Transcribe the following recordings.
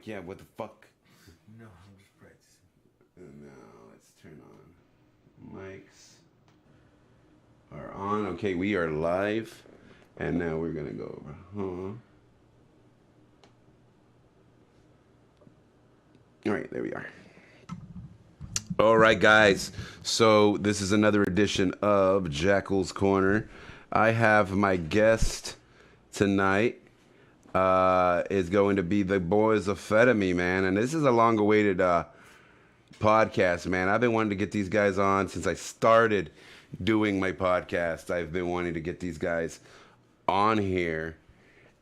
like, yeah, what the fuck? No, I'm just practicing. Now let's turn on mics. Are on. Okay, we are live, and now we're gonna go over. All right, there we are. All right, guys. So this is another edition of Jackal's Corner. I have my guest tonight. Is going to be the boys of Fetami, man, and this is a long-awaited podcast, man. I've been wanting to get these guys on since I started doing my podcast. I've been wanting to get these guys on here,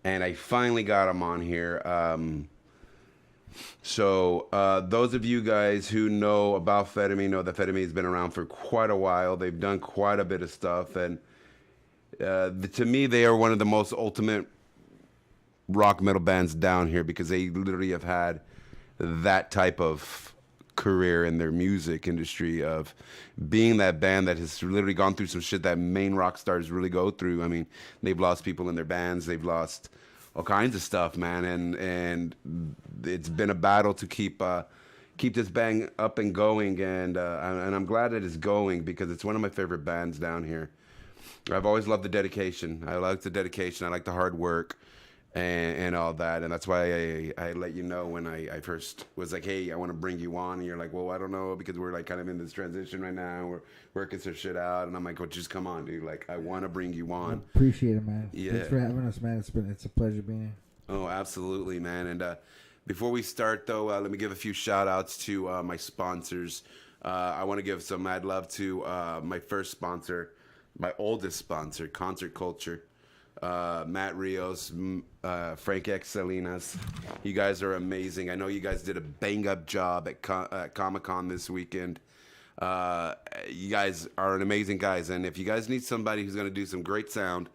and I finally got them on here. So those of you guys who know about Fetami know that Fetami has been around for quite a while. They've done quite a bit of stuff, and to me, they are one of the most ultimate rock metal bands down here because they literally have had that type of career in their music industry of being that band that has literally gone through some shit that main rock stars really go through. I mean, they've lost people in their bands, they've lost all kinds of stuff, man, and it's been a battle to keep this band up and going, and I'm glad it is going because it's one of my favorite bands down here. I've always loved the dedication. I like the dedication. I like the hard work. And all that, and that's why I let you know when I first was like, hey, I want to bring you on, and you're like, well, I don't know, because we're like kind of in this transition right now, we're working some shit out, and I'm like, well, just come on, dude, like, I want to bring you on. I appreciate it, man. Yeah. Thanks for having us, man. It's a pleasure being here. Oh, absolutely, man. And before we start, though, let me give a few shout outs to my sponsors. I want to give some mad love to my first sponsor, my oldest sponsor, Concert Culture. Matt Rios, Frank X Salinas. You guys are amazing. I know you guys did a bang-up job at Comic-Con this weekend. You guys are an amazing guys, and if you guys need somebody who's going to do some great sound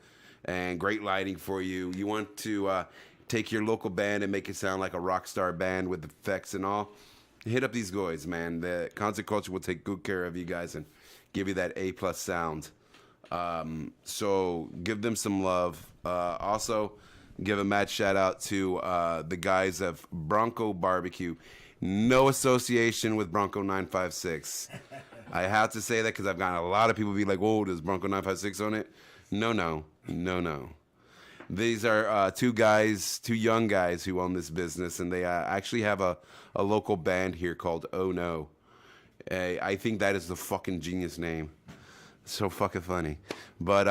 and great lighting for you, you want to take your local band and make it sound like a rock star band with effects and all, hit up these guys, man. The Concert Culture will take good care of you guys and give you that A+ sound. So give them some love. Also, give a mad shout out to the guys of Bronco Barbecue. No association with Bronco 956. I have to say that because I've gotten a lot of people be like, whoa, does Bronco 956 on it? No. These are two young guys who own this business, and they actually have a local band here called Oh No. I think that is the fucking genius name. So fucking funny. But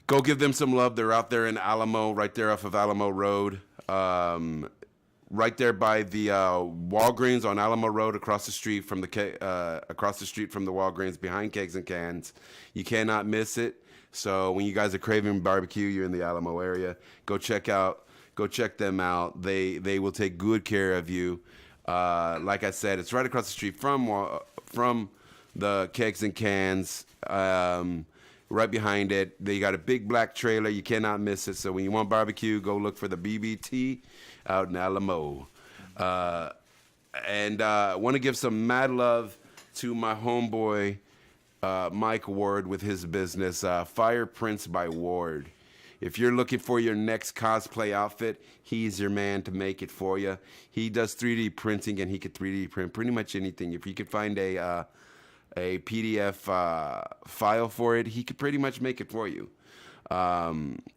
go give them some love. They're out there in Alamo, right there off of Alamo Road. Right there by the Walgreens on Alamo Road, across the street from the Walgreens, behind Kegs and Cans. You cannot miss it. So when you guys are craving barbecue, you're in the Alamo area, go check them out. They will take good care of you. Like I said, it's right across the street from the Kegs and Cans, right behind it. They got a big black trailer. You cannot miss it. So when you want barbecue, go look for the BBT out in Alamo. And I want to give some mad love to my homeboy, Mike Ward, with his business, Fire Prints by Ward. If you're looking for your next cosplay outfit, he's your man to make it for you. He does 3D printing, and he could 3D print pretty much anything. If you could find a PDF file for it, he could pretty much make it for you.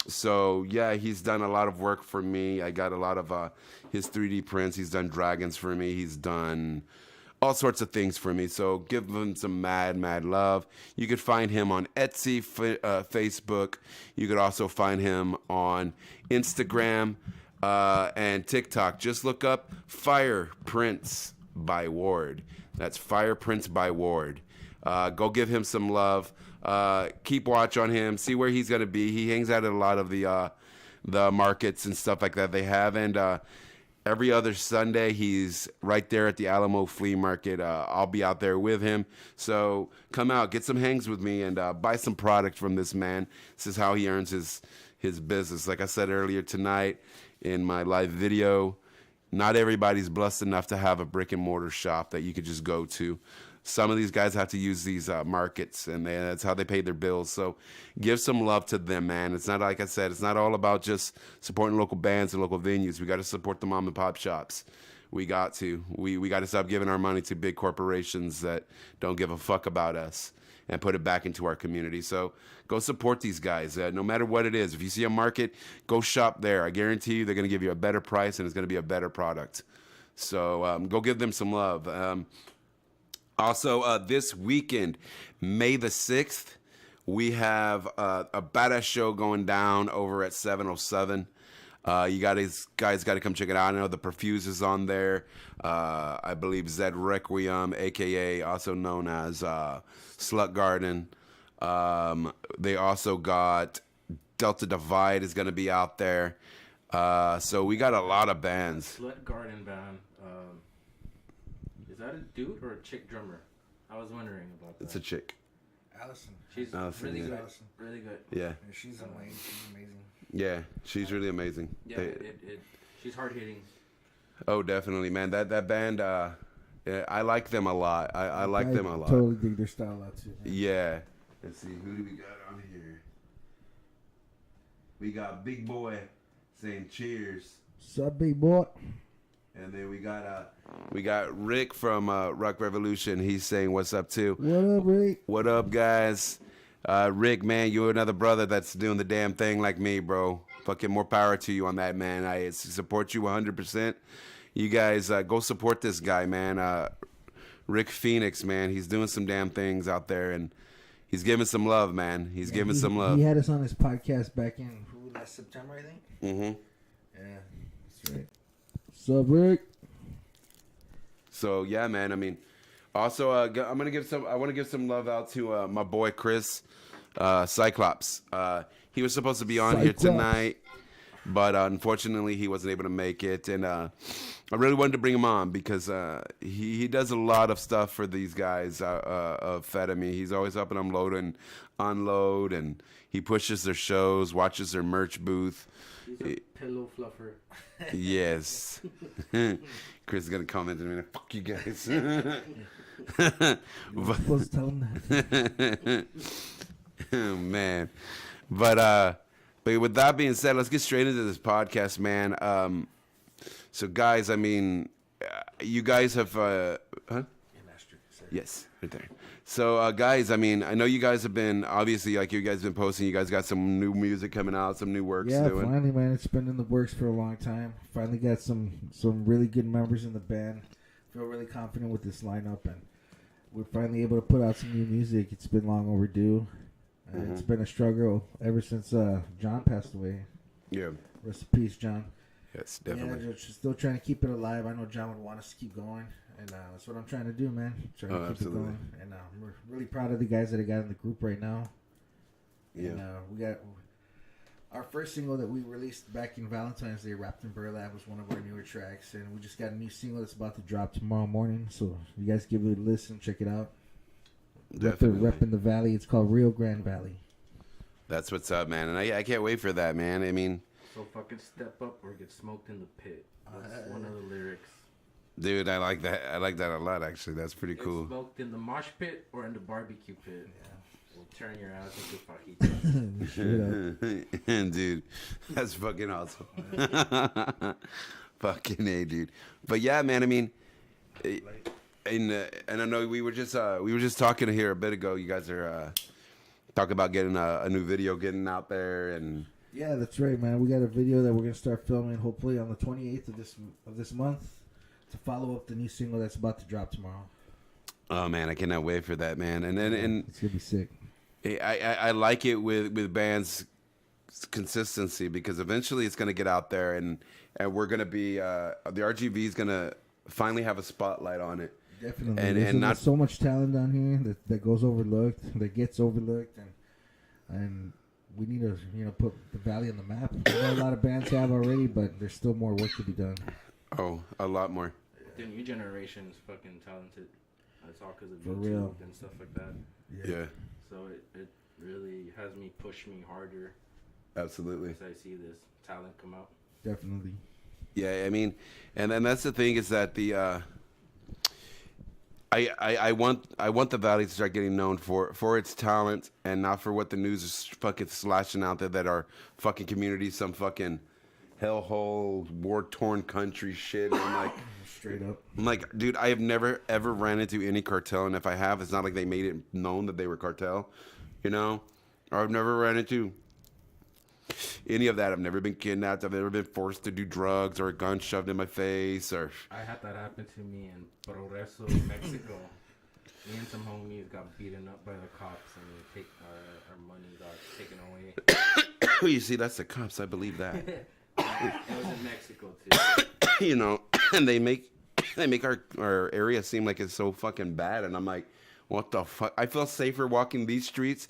So yeah, he's done a lot of work for me. I got a lot of his 3D prints. He's done dragons for me. He's done all sorts of things for me. So give him some mad love. You could find him on Etsy, Facebook. You could also find him on Instagram and TikTok. Just look up Fire Prints by Ward. That's Fire Prints by Ward. Go give him some love. Keep watch on him. See where he's going to be. He hangs out at a lot of the markets and stuff like that they have. And every other Sunday, he's right there at the Alamo Flea Market. I'll be out there with him. So come out, get some hangs with me, and buy some product from this man. This is how he earns his business. Like I said earlier tonight in my live video, not everybody's blessed enough to have a brick and mortar shop that you could just go to. some of these guys have to use these markets, and that's how they pay their bills. So give some love to them, man. It's not, like I said, it's not all about just supporting local bands and local venues. We got to support the mom and pop shops. We got to. We got to stop giving our money to big corporations that don't give a fuck about us and put it back into our community. So go support these guys, no matter what it is. If you see a market, go shop there. I guarantee you they're going to give you a better price, and it's going to be a better product. So go give them some love. Also, this weekend, May the 6th, we have a badass show going down over at 707. You guys got to come check it out. I know the Perfuse is on there. I believe Zed Requiem, a.k.a. also known as Slut Garden. They also got Delta Divide is going to be out there. So we got a lot of bands. Slut Garden band. Is that a dude or a chick drummer? I was wondering about that. It's a chick. Allison. She's Allison, really yeah. good. Allison. Really good. Yeah. Yeah, she's amazing. She's amazing. Yeah, she's really amazing. Yeah, They- she's hard hitting. oh, definitely, man. That band, yeah, I like them a lot. I like them a lot. Totally dig their style out too. Man. Yeah. Let's see, who do we got on here? We got Big Boy saying cheers. Sup, big boy? And then we got Rick from Rock Revolution. He's saying what's up too. What up, Rick? What up, guys? Rick, man, you're another brother that's doing the damn thing like me, bro. Fucking more power to you on that, man. I support you 100%. You guys go support this guy, man. Rick Phoenix, man. He's doing some damn things out there, and he's giving some love, man. He's giving some love. He had us on his podcast back in last September, I think. Mm-hmm. Yeah, that's right. Sup, Rick? So yeah, man. I mean, also I want to give some love out to my boy Chris Cyclops. He was supposed to be on here Cyclops. tonight, but unfortunately he wasn't able to make it. And I really wanted to bring him on because he does a lot of stuff for these guys of Fed. I mean, he's always helping them load and unload, and he pushes their shows, watches their merch booth. He's a pillow fluffer. Yes. Chris is going to comment in a minute. Fuck you guys. You're supposed to tell him that. Oh, man. But with that being said, let's get straight into this podcast, man. So, guys, I mean, you guys have... huh? Yes, right there. So, guys, I mean, I know you guys have been, obviously, like you guys have been posting, you guys got some new music coming out, some new works Yeah, doing. finally, man. It's been in the works for a long time. Finally got some really good members in the band. Feel really confident with this lineup, and we're finally able to put out some new music. It's been long overdue. It's been a struggle ever since John passed away. Yeah. Rest in peace, John. Yes, definitely. Yeah, just still trying to keep it alive. I know John would want us to keep going, and that's what I'm trying to do, man. Trying to keep absolutely. it going. And we're really proud of the guys that I got in the group right now. Yeah. And we got our first single that we released back in Valentine's Day, Wrapped in Burlap, was one of our newer tracks, and we just got a new single that's about to drop tomorrow morning. So you guys give it a listen, check it out. Definitely. Repping the Valley. It's called Rio Grande Valley. That's what's up, man. And I can't wait for that, man. I mean, So fucking step up or get smoked in the pit. That's one of the lyrics. dude, I like that. I like that a lot, actually. That's pretty Get cool. smoked in the mosh pit or in the barbecue pit. We'll turn your ass into fajitas. Straight up. Dude, that's fucking awesome. Fucking A, dude. But yeah, man, I mean, and I know we were just talking here a bit ago. You guys are talking about getting a new video getting out there, and Yeah, that's right, man. We got a video that we're gonna start filming hopefully on the 28th of this month to follow up the new single that's about to drop tomorrow. oh man, I cannot wait for that, man. And It's gonna be sick. I like it with bands consistency because eventually it's gonna get out there, and we're gonna be the RGV is gonna finally have a spotlight on it. Definitely. And There's not so much talent down here that goes overlooked, that gets overlooked, and we need to put the Valley on the map. I know a lot of bands have already, but there's still more work to be done. oh, a lot more. The new generation is fucking talented. That's all because of For YouTube real. and stuff like that. Yeah, So it really has me push me harder absolutely. as I see this talent come out. Definitely. Yeah, I mean, and then that's the thing is that I want the Valley to start getting known for its talent and not for what the news is fucking slashing out there that our fucking community some fucking hellhole war torn country shit. And Straight up. I'm like, dude, I have never ever ran into any cartel, and if I have, it's not like they made it known that they were cartel, you know. Or I've never ran into any of that. I've never been kidnapped. I've never been forced to do drugs or a gun shoved in my face or. I had that happen to me in Progreso, Mexico. Me and some homies got beaten up by the cops and our money got taken away. You see, that's the cops. I believe that. It was in Mexico too. You know, and they make our area seem like it's so fucking bad, and I'm like, what the fuck? I feel safer walking these streets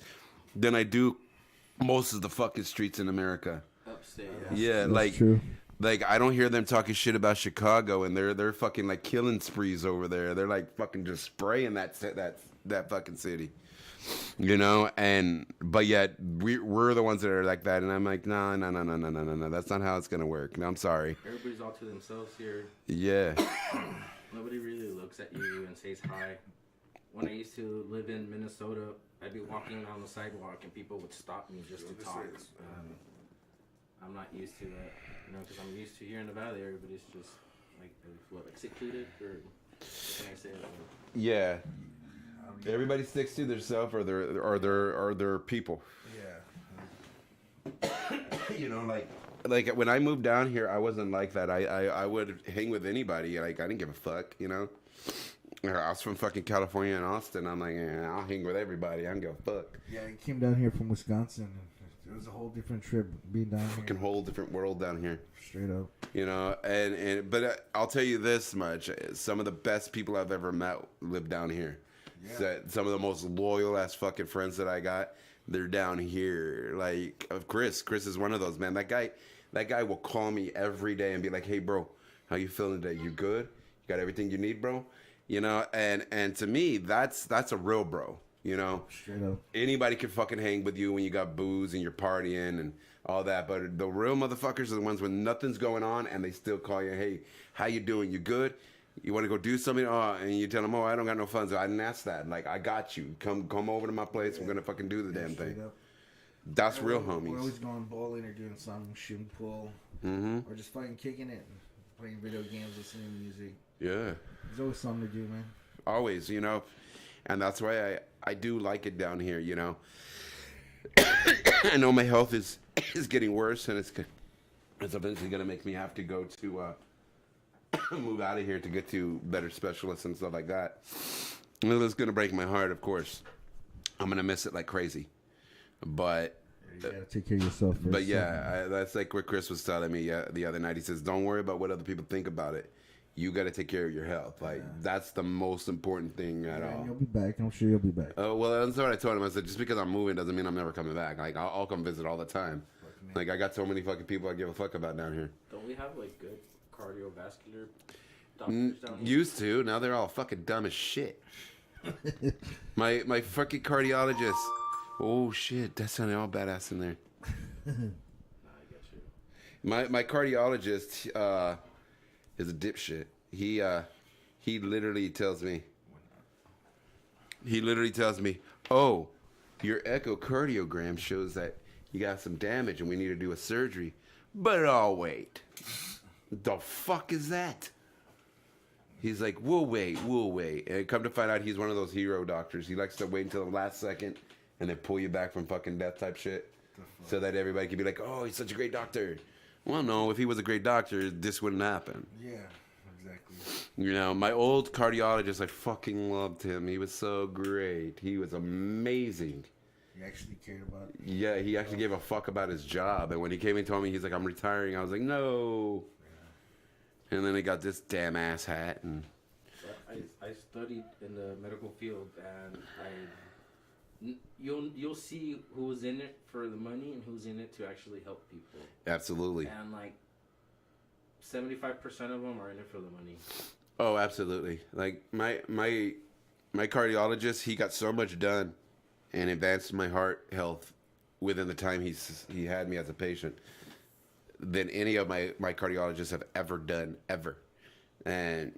than I do most of the fucking streets in America. Upstate. Yeah, That's like true. like I don't hear them talking shit about Chicago, and they're fucking like killing sprees over there. They're like fucking just spraying that fucking city, you know. And but yet we're the ones that are like that, and I'm like, no, that's not how it's gonna work. No, I'm sorry. Everybody's all to themselves here. Yeah, Nobody really looks at you and says hi. When I used to live in Minnesota, I'd be walking on the sidewalk and people would stop me just to talk. I'm not used to that, you know, because I'm used to here in the valley, everybody's just like secluded, or what can I say? yeah. Everybody sticks to themselves or their people. Yeah. You know, like when I moved down here, I wasn't like that. I would hang with anybody. Like I didn't give a fuck, you know. I was from fucking California and Austin. I'm like, I'll hang with everybody. I don't give a fuck. Yeah, I came down here from Wisconsin. And it was a whole different trip being down Fucking here. whole different world down here. Straight up. You know, but I'll tell you this much: some of the best people I've ever met live down here. Yeah. Some of the most loyal ass fucking friends that I got, they're down here. Like Chris is one of those, man. That guy will call me every day and be like, "Hey, bro, how you feeling today? You good? You got everything you need, bro?" You know, and to me, that's a real bro. You know, Straight up. anybody can fucking hang with you when you got booze and you're partying and all that, but the real motherfuckers are the ones when nothing's going on and they still call you, "Hey, how you doing? You good? You want to go do something?" Oh, and you tell them, "Oh, I don't got no funds." I didn't ask that. Like, I got you. Come over to my place. We're gonna fucking do the damn Straight thing. up. That's real We're homies. always going bowling or doing something, shooting pool, or just fucking kicking it, playing video games, listening to music. Yeah, There's always something to do, man. always. You know, and that's why I do like it down here. You know, I know my health is getting worse, and it's eventually gonna make me have to go to move out of here to get to better specialists and stuff like that. Well, it's gonna break my heart, of course. I'm gonna miss it like crazy, but You gotta take care of yourself first. but yeah, that's like what Chris was telling me the other night. He says, "Don't worry about what other people think about it. You got to take care of your health. Like that's the most important thing at And all." you'll be back. I'm sure you'll be back. Well, that's what I told him. I said, just because I'm moving doesn't mean I'm never coming back. Like I'll come visit all the time. Like I got so many fucking people I give a fuck about down here. Don't we have like good cardiovascular doctors down here? Used to. Now they're all fucking dumb as shit. my fucking cardiologist. Oh shit, that sounded all badass in there. Nah, I get you. My cardiologist is a dipshit. He literally tells me. "Oh, your echocardiogram shows that you got some damage and we need to do a surgery." But I'll wait. The fuck is that? He's like, we'll wait. And come to find out, he's one of those hero doctors. He likes to wait until the last second and then pull you back from fucking death type shit, so that everybody can be like, "Oh, he's such a great doctor." Well, no, if he was a great doctor, this wouldn't happen. Yeah, exactly. You know, my old cardiologist, I fucking loved him. He was so great. He was amazing. He actually cared about it. Yeah, he actually gave a fuck about his job. And when he came and told me, he's like, "I'm retiring," I was like, "No." And then he got this damn ass hat. And I studied in the medical field, and you'll see who's in it for the money and who's in it to actually help people. absolutely. And like 75% of them are in it for the money. Oh, absolutely. Like my cardiologist, he got so much done and advanced my heart health within the time he had me as a patient than any of my cardiologists have ever done, ever. And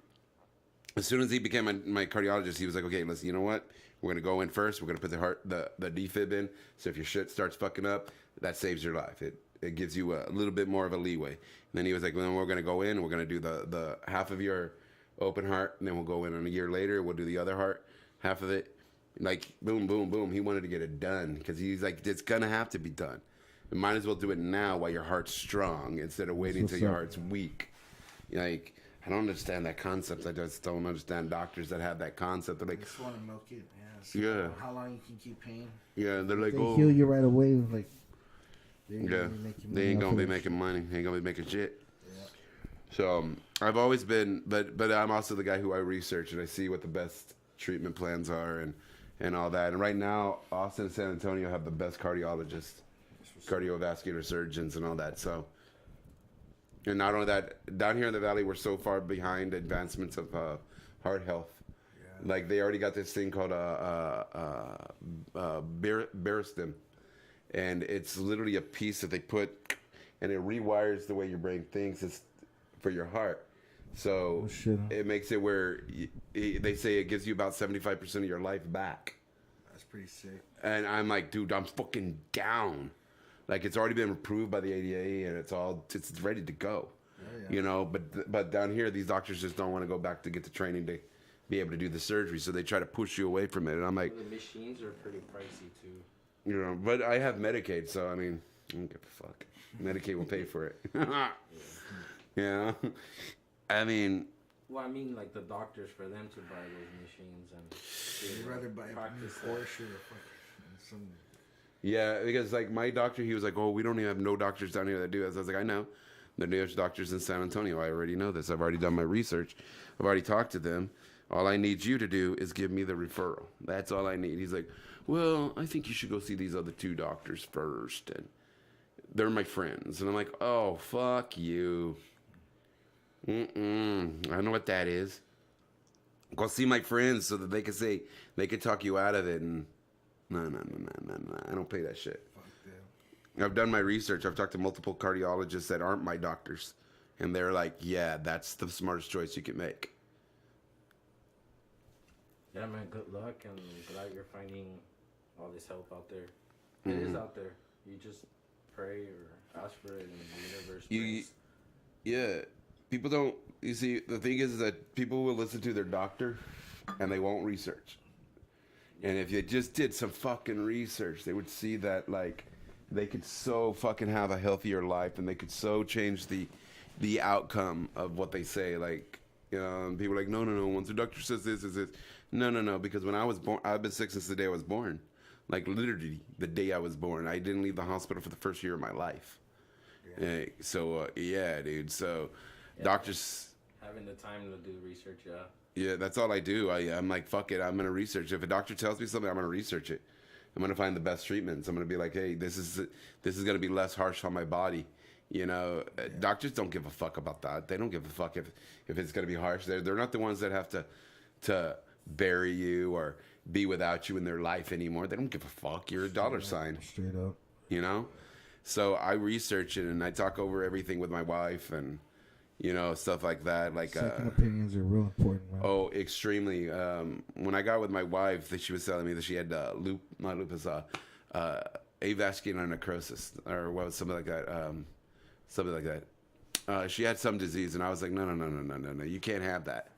as soon as he became my cardiologist, he was like, okay, listen, you know what? We're gonna go in first. We're gonna put the defib in. So if your shit starts fucking up, that saves your life. It gives you a little bit more of a leeway. And then he was like, well, then we're gonna go in. We're gonna do the half of your open heart, and then we'll go in. And a year later, we'll do the other heart, half of it. Like boom, boom, boom. He wanted to get it done because he's like, it's gonna have to be done. You might as well do it now while your heart's strong instead of waiting until your heart's weak. Like, I don't understand that concept. I just don't understand doctors that have that concept. They're like, Just want to milk it. Yeah. Yeah. How long you can keep paying? yeah, they're like, They oh, heal you right away. Like, they ain't yeah, gonna be making they money ain't off gonna of be that making shit. money. They ain't gonna be making shit. Yeah. So I've always been, but I'm also the guy who I research and I see what the best treatment plans are and all that. And right now, Austin and San Antonio have the best cardiologists, cardiovascular surgeons, and all that. So, and not only that, down here in the valley, we're so far behind advancements of heart health. Like they already got this thing called Barostim, and it's literally a piece that they put, and it rewires the way your brain thinks for your heart. So Oh, shit. it makes it where they say it gives you about 75% of your life back. That's pretty sick. And I'm like, dude, I'm fucking down. Like it's already been approved by the ADA, and it's ready to go. Yeah. You know, but down here, these doctors just don't want to go back to get the training to be able to do the surgery, so they try to push you away from it. And I'm like, The machines are pretty pricey too. you know, but I have Medicaid, so I mean, I don't give a fuck. Medicaid will pay for it. Yeah. I mean, Well, I mean, like the doctors for them to buy those machines and You'd rather buy a practice that. Porsche or fucking some. yeah, because like my doctor, he was like, oh, we don't even have no doctors down here that do this. I was like, I know. The newest doctors in San Antonio. I already know this. I've already done my research. I've already talked to them. All I need you to do is give me the referral. That's all I need. He's like, well, I think you should go see these other two doctors first. And they're my friends. And I'm like, oh, fuck you. I know what that is. Go see my friends so that they can say, they can talk you out of it. And no. I don't pay that shit. Fuck them. I've done my research. I've talked to multiple cardiologists that aren't my doctors. And they're like, yeah, that's the smartest choice you can make. Yeah, man, good luck, and glad you're finding all this help out there. It is out there. You just pray or ask for it, and the universe brings. Yeah, people don't. You see, the thing is that people will listen to their doctor, and they won't research. And if you just did some fucking research, they would see that like they could so fucking have a healthier life, and they could so change the outcome of what they say. Like, you know, and people are like, no. Once the doctor says this, is this. No. Because when I was born, I've been sick since the day I was born. Like literally the day I was born, I didn't leave the hospital for the first year of my life. Yeah. Yeah, dude. So, doctors. Having the time to do research, yeah. Yeah, that's all I do. I'm like, fuck it. I'm gonna research. If a doctor tells me something, I'm gonna research it. I'm gonna find the best treatments. I'm gonna be like, hey, this is gonna be less harsh on my body. You know, doctors don't give a fuck about that. They don't give a fuck if it's gonna be harsh. They're not the ones that have to bury you or be without you in their life anymore. They don't give a fuck. You're a dollar sign. Straight up. You know. So I research it and I talk over everything with my wife and, you know, stuff like that. Like Second opinions are real important, man. oh, extremely. When I got with my wife, that she was telling me that she had avascular necrosis or what, something like that. She had some disease, and I was like, no, you can't have that.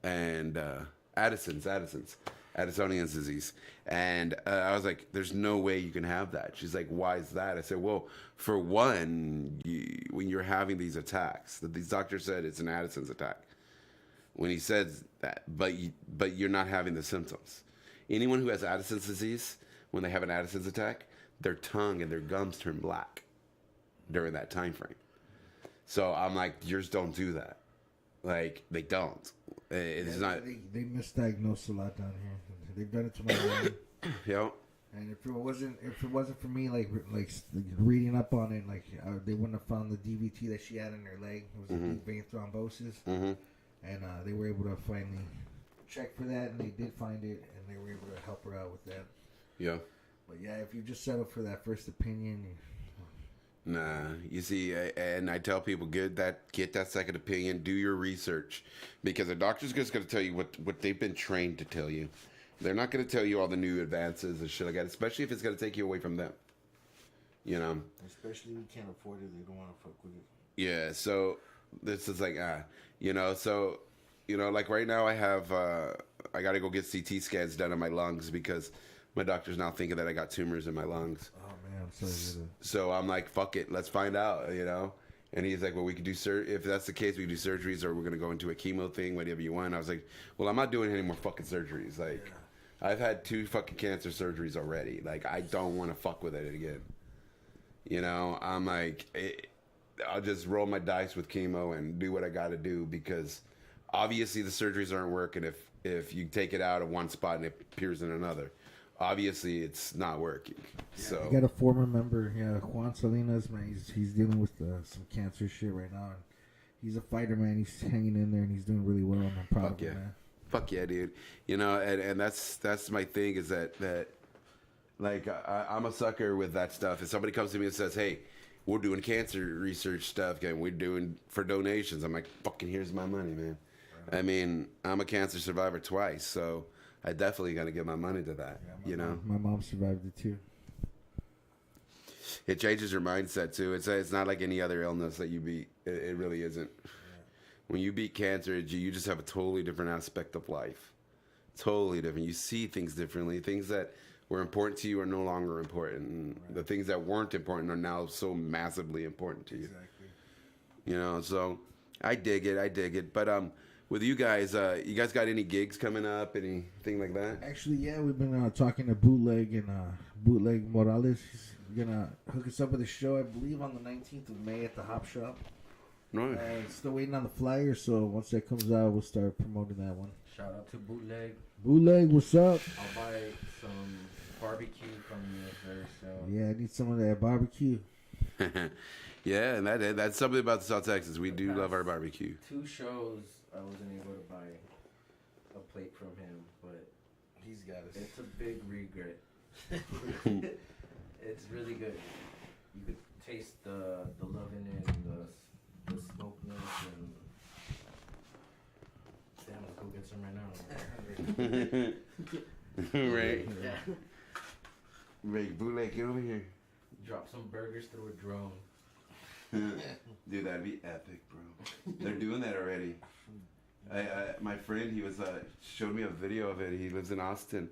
And Addisonian's disease. And I was like, there's no way you can have that. She's like, why is that? I said, well, for one, when you're having these attacks, that these doctors said it's an Addison's attack. When he says that, but you're not having the symptoms. Anyone who has Addison's disease, when they have an Addison's attack, their tongue and their gums turn black during that time frame. So I'm like, yours don't do that. Like, they don't. It's not. They misdiagnose a lot down here. They've done it to my mom. Yep. And if it wasn't for me, like reading up on it, like they wouldn't have found the DVT that she had in her leg. It was a deep vein thrombosis, and they were able to finally check for that, and they did find it, and they were able to help her out with that. Yeah. But yeah, if you just settle for that first opinion, Nah, you see, and I tell people get that second opinion, do your research, because a doctor's just going to tell you what they've been trained to tell you. They're not going to tell you all the new advances and shit like that, especially if it's going to take you away from them. You know. Especially we can't afford it. They don't want to fuck with it. Yeah. So this is like you know. So you know, like right now I have I got to go get CT scans done on my lungs because my doctor's now thinking that I got tumors in my lungs. Oh man, I'm sorry to hear that. So I'm like, fuck it, let's find out, you know? And he's like, well, we could do if that's the case, we can do surgeries or we're going to go into a chemo thing, whatever you want. I was like, well, I'm not doing any more fucking surgeries. Like, I've had 2 fucking cancer surgeries already. Like, I don't want to fuck with it again. You know, I'm like, I'll just roll my dice with chemo and do what I got to do because obviously the surgeries aren't working if you take it out of one spot and it appears in another. Obviously, it's not working. So I got a former member, Juan Salinas, man. He's dealing with some cancer shit right now, and he's a fighter, man. He's hanging in there, and he's doing really well. And I'm proud of him, man. Fuck yeah, dude. You know, and that's my thing is that like I'm a sucker with that stuff. If somebody comes to me and says, "Hey, we're doing cancer research stuff, and we're doing for donations," I'm like, "Fucking here's my money, man." Right. I mean, I'm a cancer survivor twice, so I definitely got to give my money to that. Yeah, you know, my mom survived it too. It changes your mindset too. It's not like any other illness that you beat. It really isn't. Yeah. When you beat cancer, you just have a totally different aspect of life. Totally different. You see things differently. Things that were important to you are no longer important. Right. The things that weren't important are now so massively important to you. Exactly. You know, so I dig it. But with you guys got any gigs coming up? Anything like that? Actually, yeah, we've been talking to Bootleg and Bootleg Morales. He's gonna hook us up with a show, I believe, on the 19th of May at the Hop Shop. Nice. Still waiting on the flyer, so once that comes out, we'll start promoting that one. Shout out to Bootleg. Bootleg, what's up? I'll buy some barbecue from you very soon. Yeah, I need some of that barbecue. Yeah, and that's something about South Texas. We do love our barbecue. 2 shows, I wasn't able to buy a plate from him, but he's got us. It's a big regret. It's really good. You could taste the love in it, and the smokiness, and damn, let's go get some right now. Right. Yeah. Right, Bootleg, get over here. Drop some burgers through a drone. Dude, that'd be epic, bro. They're doing that already. My friend, he was showed me a video of it. He lives in Austin,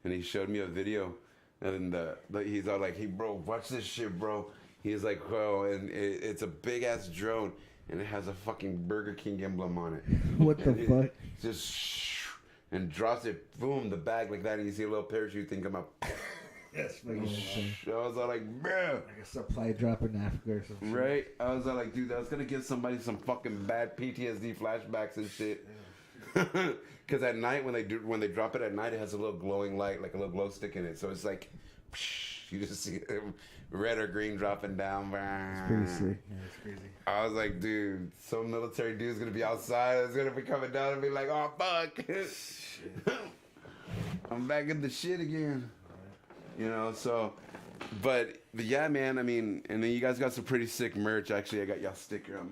and he showed me a video, and he's all like, "Hey, bro, watch this shit, bro." He's like, "Whoa!" And it's a big ass drone, and it has a fucking Burger King emblem on it. What the fuck? Just and drops it, boom, the bag like that, and you see a little parachute thing come up. That's fucking insane. I was all like, bro. Like a supply drop in Africa or something. Right? I was all like, dude, that's gonna give somebody some fucking bad PTSD flashbacks and shit. Because at night when they drop it at night, it has a little glowing light, like a little glow stick in it. So it's like, you just see it, red or green dropping down. It's pretty sick. Yeah, it's crazy. I was like, dude, some military dude's gonna be outside. It's gonna be coming down and be like, oh fuck, I'm back in the shit again. You know, so, but yeah, man. I mean, and then you guys got some pretty sick merch. Actually, I got y'all sticker on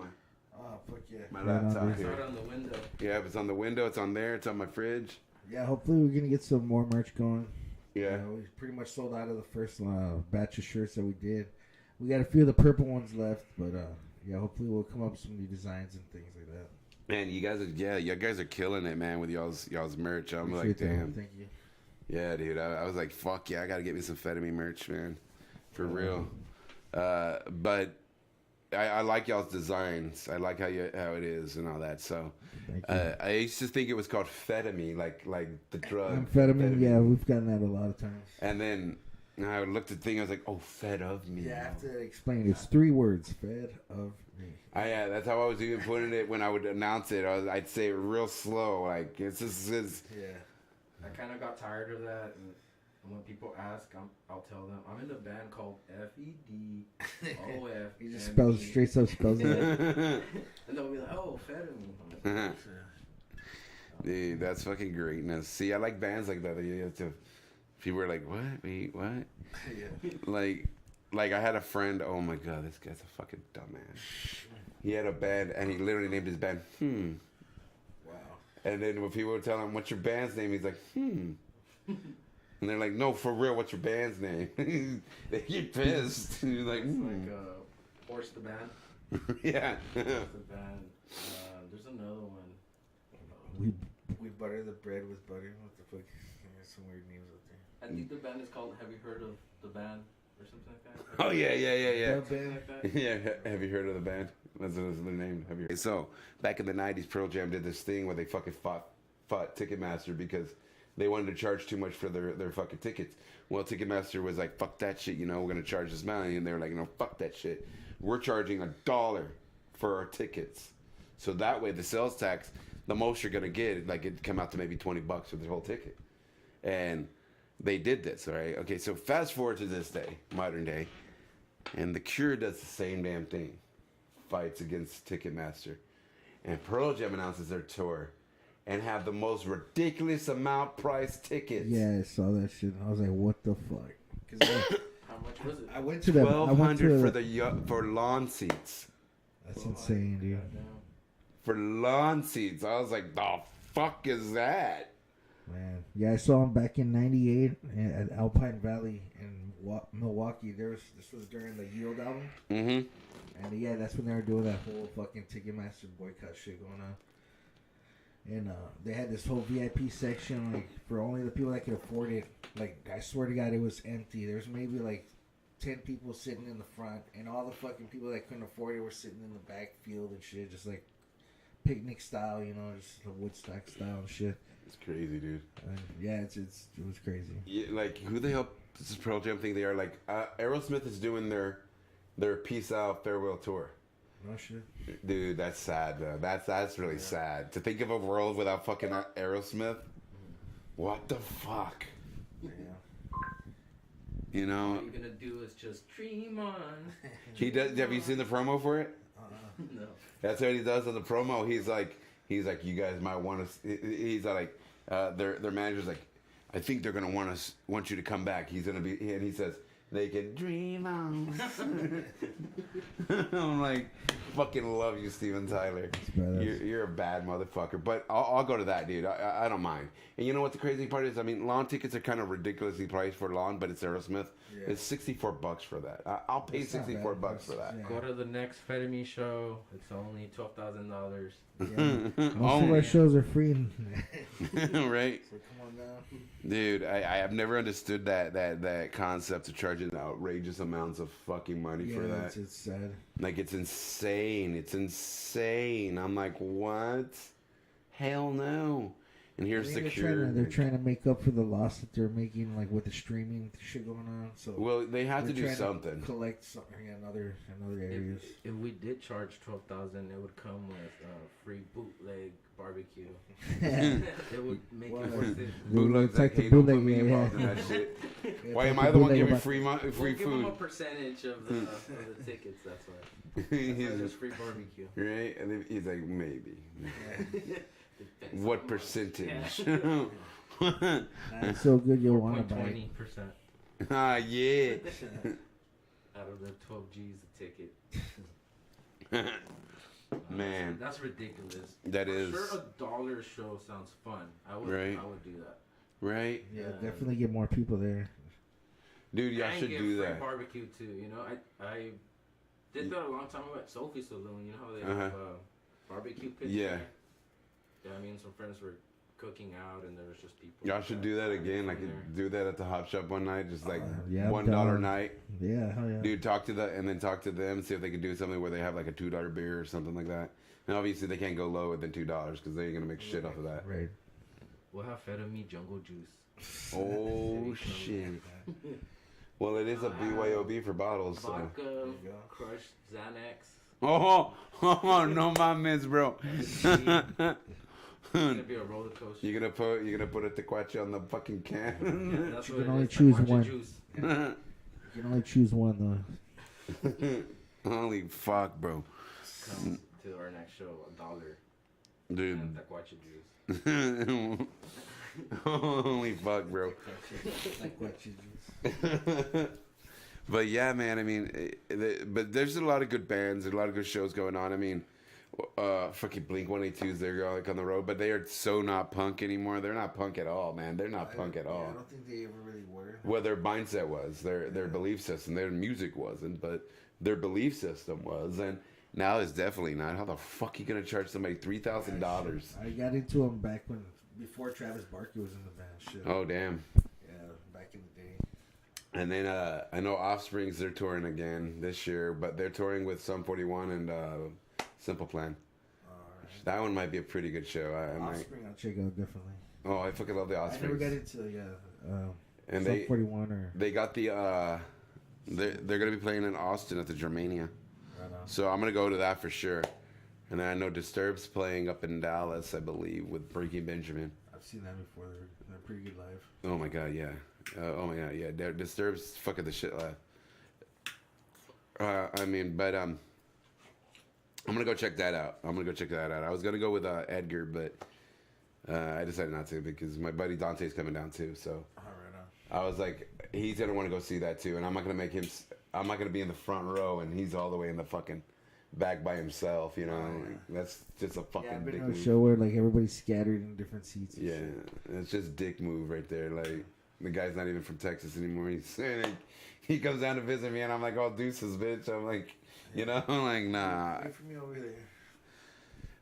Oh fuck yeah! my laptop It's here. right on the window. Yeah, it's on the window. It's on there. It's on my fridge. Yeah, hopefully we're gonna get some more merch going. Yeah. We pretty much sold out of the first batch of shirts that we did. We got a few of the purple ones left, but yeah, hopefully we'll come up with some new designs and things like that. Man, you guys are killing it, man, with y'all's merch. I'm Appreciate like, that. damn. Thank you. Yeah, dude. I was like, fuck yeah, I gotta get me some Fetty merch, man, for real. But I like y'all's designs. I like how it is and all that. So Thank you. I used to think it was called Fetami, like the drug. Amphetamine, yeah, we've gotten that a lot of times. And then I looked at the thing. I was like, oh, fed of me. Yeah, I have to explain. It's 3 words. Fed of me. Yeah, that's how I was even putting it when I would announce it. I'd say it real slow, like it's just. Yeah. I kind of got tired of that, and when people ask, I'll tell them I'm in a band called FEDOF. He just straight up spells it. And they'll be like, "Oh, Fetami." Dude, that's fucking greatness. See, I like bands like that. You have to. People are like, "What? Wait, what?" Yeah. like I had a friend. Oh my god, this guy's a fucking dumbass. He had a band, and he literally named his band Wow. And then when people would tell him, "What's your band's name?" He's like, And they're like, "No, for real, what's your band's name?" They get pissed. He's like, It's like Horse the Band. Yeah. Horse the Band. There's another one. We butter the bread with butter. What the fuck? Yeah, some weird names out there. I think the band is called Have You Heard of the Band? Or something like that. Oh yeah. The Something band. like that. Yeah, have you heard of the band? That's their name. Have you? So back in the '90s, Pearl Jam did this thing where they fucking fought Ticketmaster because they wanted to charge too much for their fucking tickets. Well, Ticketmaster was like, "Fuck that shit," we're gonna charge this money, and they were like, "No, fuck that shit. We're charging $1 for our tickets." So that way, the sales tax, the most you're gonna get, like it'd come out to maybe $20 for the whole ticket, and they did this, all right? Okay, so fast forward to this day, modern day, and The Cure does the same damn thing, fights against Ticketmaster, and Pearl Jam announces their tour, and have the most ridiculous amount price tickets. Yeah, I saw that shit. And I was like, what the fuck? 'Cause How much was it? I went to the. I went to $1,200 for lawn seats. That's insane, dude. For lawn seats, I was like, the fuck is that? Man, yeah, I saw him back in '98 at Alpine Valley in Milwaukee. This was during the Yield album, Mm-hmm. and yeah, that's when they were doing that whole fucking Ticketmaster boycott shit going on. And they had this whole VIP section, like for only the people that could afford it. Like I swear to God, it was empty. There's maybe like 10 people sitting in the front, and all the fucking people that couldn't afford it were sitting in the back field and shit, just like picnic style, just the Woodstock style and shit. It's crazy, dude. And yeah, it was crazy. Yeah, like, who the hell does this Pearl Jam think they are? Like, Aerosmith is doing their Peace Out farewell tour. No shit. Dude, that's sad, though. That's really sad. To think of a world without fucking Aerosmith. What the fuck? Yeah. All you're gonna do is just dream on. He does. Have you seen the promo for it? No. That's what he does on the promo. He's like, you guys might want to. He's like, their manager's like, I think they're gonna want you to come back. He's gonna be, and he says, they can dream on. I'm like, fucking love you, Steven Tyler. You're a bad motherfucker. But I'll go to that, dude. I don't mind. And you know what the crazy part is? I mean, lawn tickets are kind of ridiculously priced for lawn, but it's Aerosmith. Yeah. It's $64 for that. I'll pay That's not $64 bad. for that. Yeah. Go to the next Fedemy show. It's only $12,000. Yeah. Most of our shows are free. Right? So come on now. Dude, I have never understood that concept of charging outrageous amounts of fucking money for that. It's sad. Like, it's insane. It's insane. I'm like, what? Hell no. And here's I think the Cure. they're trying to make up for the loss that they're making, like with the streaming shit going on. So Well, they have to they're do trying something. collect something in other areas. If we did charge $12,000, it would come with free bootleg barbecue. It would make Well, it worth it. Bootlegs, It's like like, the hey, don't put bootleg, me yeah, involved yeah. in that shit. Yeah, Why it's am like I the the one bootleg giving about- free We'll give them a food? percentage of the tickets. That's why. That's He's why there's just, free barbecue. right? And then he's like, maybe. Depends What on percentage? Yeah. It's so good you'll want to buy it. 20% Ah, yeah. out of the 12 G's a ticket. Man, That's ridiculous. that For is. sure, $1 show sounds fun. I would do that. Right? Yeah, definitely get more people there. Dude, y'all And should get do free that. barbecue too. I did that a long time ago at Sophie Saloon. You know how they Uh-huh. have barbecue pits Yeah. there? Yeah, I mean, some friends were cooking out, and there was just people. Y'all should do that again. Like, in there. do that at the hop shop one night. Just like Yeah, I'm $1 down. night. Yeah, hell yeah. Dude, talk to them, see if they can do something where they have like a $2 beer or something like that. And obviously they can't go lower than $2 because they're gonna make shit off of that. Right. We'll have Fed Me Jungle Juice. Oh shit. Well, it is a BYOB for bottles. So. Vodka, you go. crushed Xanax. Oh, no mames, bro. It's gonna be a roller coaster. You're gonna put a tequache on the fucking can. Yeah, that's You what can it only is, choose tequila one. Juice. You can only choose one though. Holy fuck, bro. Comes to our next show, $1 Dude. and tequila juice. Holy fuck, bro. Like what you choose. But yeah, man. I mean, but there's a lot of good bands and a lot of good shows going on. I mean, fucking Blink 182s. They're like on the road, but they are so not punk anymore. They're not punk at all, man. They're not punk at all. I don't think they ever really were. Well, their mindset was, their belief system, their music wasn't, but their belief system was, and now it's definitely not. How the fuck you gonna charge somebody $3,000? I got into them back before Travis Barker was in the band. Shit. Oh damn! Yeah, back in the day. And then I know Offspring's they're touring again this year, but they're touring with Sum 41 and Simple Plan. Alright. That one might be a pretty good show. I might. Offspring, I'll check out definitely. Oh, I fucking love the I never Offspring. got into And Sum they 41 or they got the they're gonna be playing in Austin at the Germania. right on. So I'm gonna go to that for sure. And then I know Disturbed's playing up in Dallas, I believe, with Breaking Benjamin. I've seen that before. They're pretty good live. Oh my god, yeah. Oh my god, yeah. Disturbed's fucking the shit live. I mean, but I'm gonna go check that out. I was gonna go with Edgar, but I decided not to because my buddy Dante's coming down too. So All right on. I was like, he's gonna want to go see that too, and I'm not gonna make him. I'm not gonna be in the front row, and he's all the way in the fucking back by himself. You know, like, that's just a fucking Yeah, I've been dick to a move. show where like everybody's scattered in different seats. and Yeah, shit. it's just dick move right there. Like the guy's not even from Texas anymore. He comes down to visit me, and I'm like, "Oh, deuces, bitch." I'm like, you know, like nah. Wait for me over there.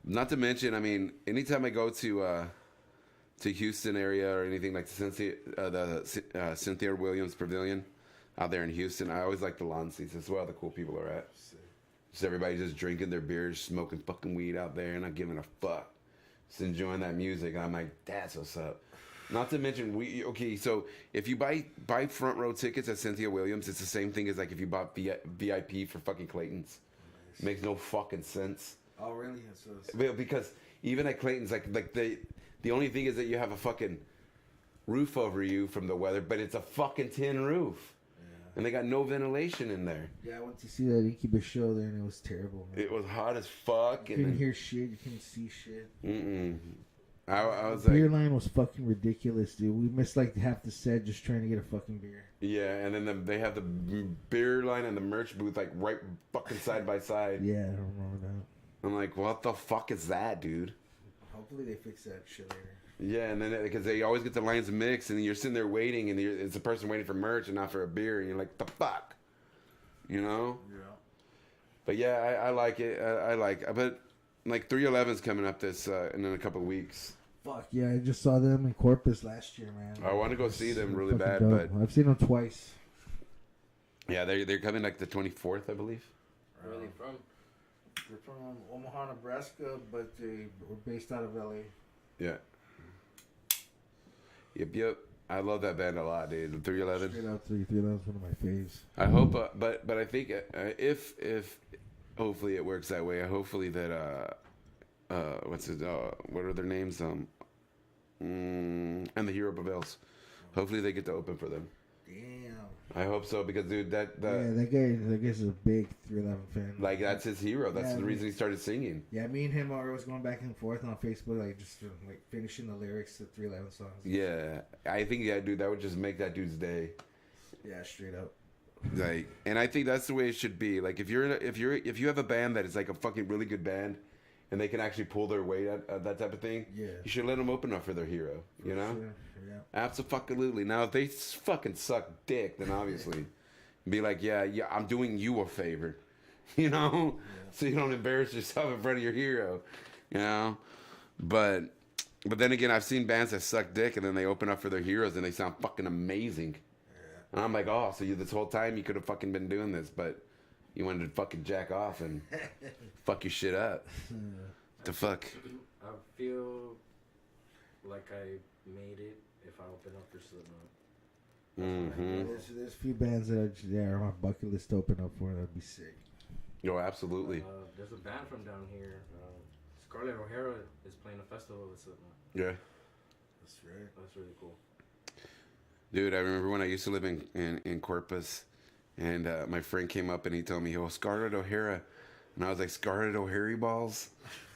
Not to mention, I mean, anytime I go to Houston area or anything like the Cynthia Williams Pavilion out there in Houston, I always like the lawn seats. That's where all the cool people are at. Sick. Just everybody just drinking their beers, smoking fucking weed out there, and not giving a fuck. Just enjoying that music. I'm like, that's what's up. Not to mention, okay, so if you buy front row tickets at Cynthia Williams, it's the same thing as like if you bought VIP for fucking Clayton's. It makes no fucking sense. Oh really? So Because even at Clayton's, like the only thing is that you have a fucking roof over you from the weather, but it's a fucking tin roof, and they got no ventilation in there. yeah, I went to see that Incubus show there, and it was terrible. Man. It was hot as fuck. You couldn't hear shit. You couldn't see shit. I was The beer like, line was fucking ridiculous, dude. We missed like half the set just trying to get a fucking beer. yeah, and then they have the beer line and the merch booth like right fucking side by side. Yeah, I don't remember that. I'm like, what the fuck is that, dude? Hopefully they fix that shit later. Yeah, and then because they always get the lines mixed, and you're sitting there waiting, and it's a person waiting for merch and not for a beer, and you're like, the fuck, you know? Yeah. But yeah, I like it. I like, but like 311's coming up this in a couple of weeks. Fuck yeah! I just saw them in Corpus last year, man. I want to go see them really Fucking bad, dope. but I've seen them twice. yeah, they're coming like the 24th, I believe. Where are they from? They're from Omaha, Nebraska, but they were based out of LA. Yeah. Yep. I love that band a lot, dude. The 311. Straight out 311's one of my faves. I hope, but I think if hopefully it works that way. Hopefully that what are their names? And the Hero Prevails. Hopefully they get to open for them. Damn. I hope so because dude, Yeah, that guy's a big 311 fan. like that's his hero. That's Yeah, the reason he started singing. Yeah, me and him are always going back and forth on Facebook, like just like finishing the lyrics to 311 songs. Yeah, I think dude, that would just make that dude's day. Yeah, straight up. Like, and I think that's the way it should be. Like, if you have a band that is like a fucking really good band, and they can actually pull their weight at that type of thing, Yeah. you should let them open up for their hero. You know, Sure. Yeah. absolutely. Now, if they fucking suck dick, then obviously, be like, yeah, I'm doing you a favor, you know, so you don't embarrass yourself in front of your hero, you know. But then again, I've seen bands that suck dick, and then they open up for their heroes, and they sound fucking amazing. And I'm like, oh, so this whole time you could have fucking been doing this, but you wanted to fucking jack off and fuck your shit up. The fuck? I feel like I made it if I open up for Slipknot. Mm-hmm. There's a few bands that are on my bucket list to open up for. That'd be sick. Yo, absolutely. There's a band from down here. Scarlett O'Hara is playing a festival with Slipknot. Yeah. That's right. That's really cool. Dude, I remember when I used to live in Corpus, and my friend came up and he told me, oh, Scarlett O'Hara. And I was like, Scarlett O'Hara balls?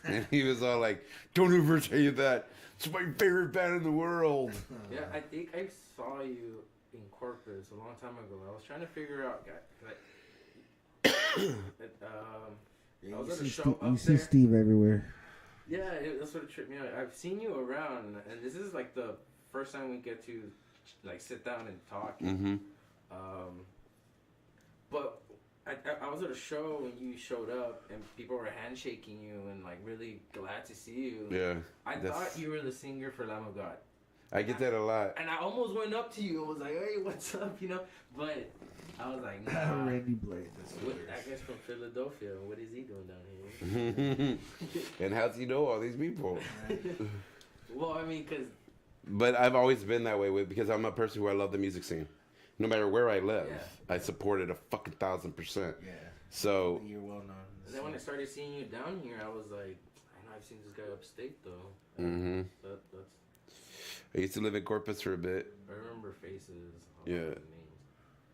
And he was all like, don't ever say that. It's my favorite band in the world. Yeah, I think I saw you in Corpus a long time ago. I was trying to figure out, guy. I was at a show You up see there. Steve everywhere. Yeah, that's what tripped me out. I've seen you around, and this is like the first time we get to like sit down and talk. Mm-hmm. But I was at a show when you showed up, and people were handshaking you and like really glad to see you. Yeah. I that's- thought you were the singer for Lamb of God. I get that a lot. And I almost went up to you and was like, "Hey, what's up?" You know, but I was like, "Nah." Randy Blade. That's That guy's from Philadelphia. What is he doing down here? And how's he know all these people? Well, I mean, cause But I've always been that way because I'm a person who I love the music scene. No matter where I live, Yeah. I support it 1,000%. Yeah. So You're well known. then when I started seeing you down here, I was like, I know I've seen this guy upstate though. hmm That's I used to live in Corpus for a bit. I remember faces. I Yeah. don't